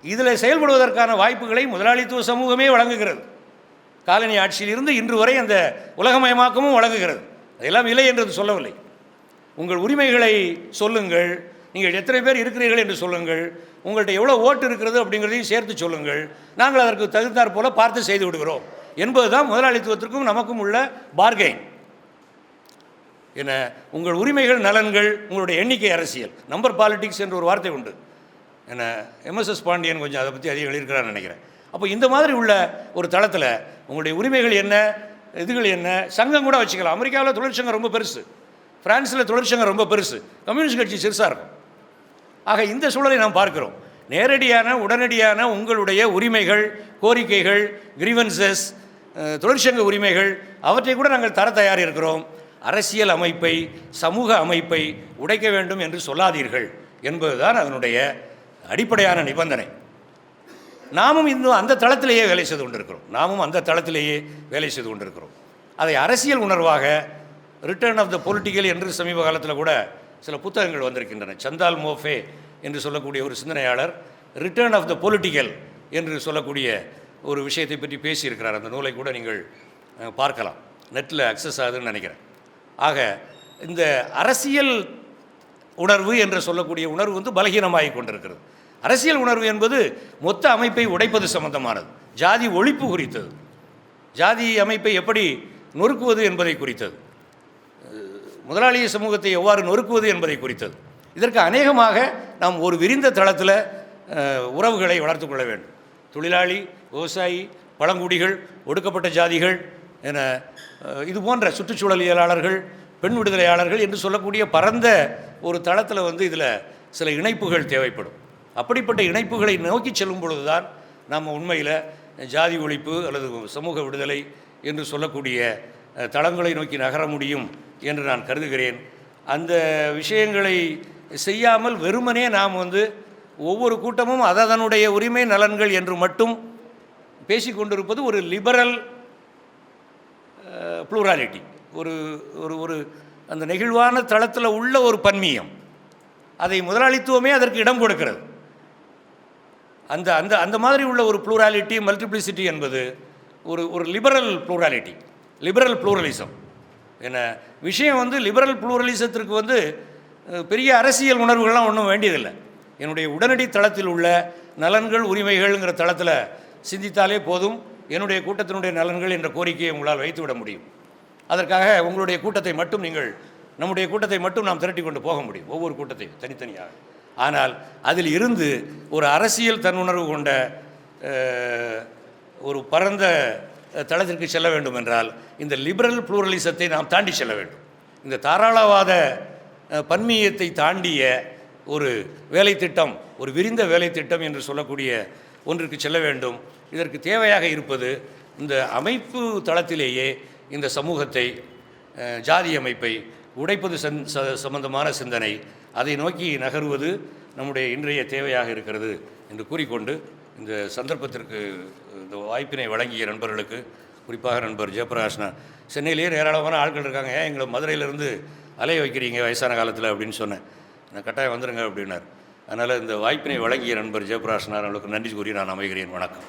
இதில் செயல்படுவதற்கான வாய்ப்புகளை முதலாளித்துவ சமூகமே வழங்குகிறது. காலனி ஆட்சியிலிருந்து இன்று வரை அந்த உலகமயமாக்கமும் வழங்குகிறது. அதெல்லாம் இல்லை என்றது சொல்லவில்லை. உங்கள் உரிமைகளை சொல்லுங்கள், நீங்கள் எத்தனை பேர் இருக்கிறீர்கள் என்று சொல்லுங்கள், உங்கள்கிட்ட எவ்வளோ ஓட்டு இருக்கிறது அப்படிங்கிறதையும் சேர்த்து சொல்லுங்கள், நாங்கள் அதற்கு தகுந்தாற் போல பார்த்து செய்து விடுகிறோம் என்பது தான் முதலாளித்துவத்திற்கும் நமக்கும் உள்ள பார்கெயின். என்ன உங்கள் உரிமைகள் நலன்கள் உங்களுடைய எண்ணிக்கை அரசியல், நம்பர் பாலிட்டிக்ஸ் என்ற ஒரு வார்த்தை உண்டு. என்ன எம்எஸ்எஸ் பாண்டியன் கொஞ்சம் அதை பற்றி அதிகம் எழுதியிருக்கிறான்னு நினைக்கிறேன். அப்போ இந்த மாதிரி உள்ள ஒரு தளத்தில் உங்களுடைய உரிமைகள் என்ன, இதுகள் என்ன, சங்கம் கூட வச்சுக்கலாம். அமெரிக்காவில் தொழிற்சங்கம் ரொம்ப பெருசு, பிரான்ஸில் தொழிற்சங்கம் ரொம்ப பெருசு, கம்யூனிஸ்ட் கட்சி சிறுசாக இருக்கும். ஆக இந்த சூழலை நாம் பார்க்கிறோம். நேரடியான உடனடியான உங்களுடைய உரிமைகள், கோரிக்கைகள், கிரீவன்சஸ், தொழிற்சங்க உரிமைகள் அவற்றை கூட நாங்கள் தர தயார் இருக்கிறோம். அரசியல் அமைப்பை, சமூக அமைப்பை உடைக்க வேண்டும் என்று சொல்லாதீர்கள் என்பதுதான் அதனுடைய அடிப்படையான நிபந்தனை. நாமும் இன்னும் அந்த தளத்திலேயே வேலை செய்து கொண்டிருக்கிறோம். அதை அரசியல் உணர்வாக ரிட்டர்ன் ஆஃப் த பொலிட்டிக்கல் என்று சமீப காலத்தில் கூட சில புத்தகங்கள் வந்திருக்கின்றன. சந்தால் மோஃபே என்று சொல்லக்கூடிய ஒரு சிந்தனையாளர் ரிட்டர்ன் ஆஃப் த பொலிட்டிக்கல் என்று சொல்லக்கூடிய ஒரு விஷயத்தை பற்றி பேசியிருக்கிறார். அந்த நூலை கூட நீங்கள் பார்க்கலாம், நெட்டில் அக்சஸ் ஆகுதுன்னு நினைக்கிறேன். ஆக இந்த அரசியல் உணர்வு என்று சொல்லக்கூடிய உணர்வு வந்து பலகீனமாகி கொண்டிருக்கிறது. அரசியல் உணர்வு என்பது மொத்த அமைப்பை உடைப்பது சம்பந்தமானது, ஜாதி ஒழிப்பு குறித்தது, ஜாதி அமைப்பை எப்படி நொறுக்குவது என்பதை குறித்தது, முதலாளிய சமூகத்தை எவ்வாறு நொறுக்குவது என்பதை குறித்தது. இதற்கு அநேகமாக நாம் ஒரு விரிந்த தளத்தில் உறவுகளை வளர்த்து கொள்ள வேண்டும். தொழிலாளி, விவசாயி, பழங்குடிகள், ஒடுக்கப்பட்ட ஜாதிகள் என இது போன்ற சுற்றுச்சூழலியலாளர்கள், பெண் விடுதலையாளர்கள் என்று சொல்லக்கூடிய பரந்த ஒரு தளத்தில் வந்து இதில் சில இணைப்புகள் தேவைப்படும். அப்படிப்பட்ட இணைப்புகளை நோக்கி செல்லும் பொழுது தான் நாம் உண்மையில் ஜாதி ஒழிப்பு அல்லது சமூக விடுதலை என்று சொல்லக்கூடிய தளங்களை நோக்கி நகர முடியும் என்று நான் கருதுகிறேன். அந்த விஷயங்களை செய்யாமல் வெறுமனே நாம் வந்து ஒவ்வொரு கூட்டமும் அதனுடைய உரிமை நலன்கள் என்று மட்டும் பேசிக்கொண்டிருப்பது ஒரு லிபரல் ப்ளூராலிட்டி, ஒரு ஒரு ஒரு அந்த நெகிழ்வான தளத்தில் உள்ள ஒரு பன்மியம். அதை முதலாளித்துவமே அதற்கு இடம் கொடுக்கிறது. அந்த அந்த அந்த மாதிரி உள்ள ஒரு ப்ளூராலிட்டி, மல்டிப்ளிசிட்டி என்பது ஒரு ஒரு லிபரல் ப்ளூராலிட்டி, லிபரல் ப்ளூரலிசம். என்ன விஷயம் வந்து லிபரல் ப்ளூரலிசத்திற்கு வந்து பெரிய அரசியல் உணர்வுகள்லாம் ஒன்றும் வேண்டியதில்லை. என்னுடைய உடனடி தளத்தில் உள்ள நலன்கள் உரிமைகள்ங்கிற தளத்தில் சிந்தித்தாலே போதும். என்னுடைய கூட்டத்தினுடைய நலன்கள் என்ற கோரிக்கையை உங்களால் வைத்துவிட முடியும். அதற்காக உங்களுடைய கூட்டத்தை மட்டும் நம்முடைய கூட்டத்தை மட்டும் நாம் திரட்டி கொண்டு போக முடியும், ஒவ்வொரு கூட்டத்தையும் தனித்தனியாக. ஆனால் அதில் இருந்து ஒரு அரசியல் தன்னுணர்வு கொண்ட ஒரு பரந்த தளத்திற்கு செல்ல வேண்டும் என்றால் இந்த லிபரல் ப்ளூரலிசத்தை நாம் தாண்டி செல்ல வேண்டும். இந்த தாராளவாத பன்மீயத்தை தாண்டிய ஒரு வேலை திட்டம், ஒரு விரிந்த வேலை திட்டம் என்று சொல்லக்கூடிய ஒன்றிற்கு செல்ல வேண்டும். இதற்கு தேவையாக இருப்பது இந்த அமைப்பு தளத்திலேயே இந்த சமூகத்தை, ஜாதி அமைப்பை உடைப்பது சம்பந்தமான சிந்தனை, அதை நோக்கி நகர்வது நம்முடைய இன்றைய தேவையாக இருக்கிறது என்று கூறிக்கொண்டு, இந்த சந்தர்ப்பத்திற்கு இந்த வாய்ப்பினை வழங்கிய நண்பர்களுக்கு, குறிப்பாக நண்பர் ஜெயபிரகாஷ்னா, சென்னையிலேயே ஏராளமான ஆட்கள் இருக்காங்க, ஏன் எங்களை மதுரையிலேருந்து அலைய வைக்கிறீங்க வயசான காலத்தில் அப்படின்னு சொன்னேன். நான் கட்டாயம் வந்துடுங்க அப்படின்னார். அதனால் இந்த வாய்ப்பினை வழங்கிய நண்பர் ஜெயபிரகாஷ்னா அவர்களுக்கு நன்றி கூறி நான் அமைகிறேன். வணக்கம்.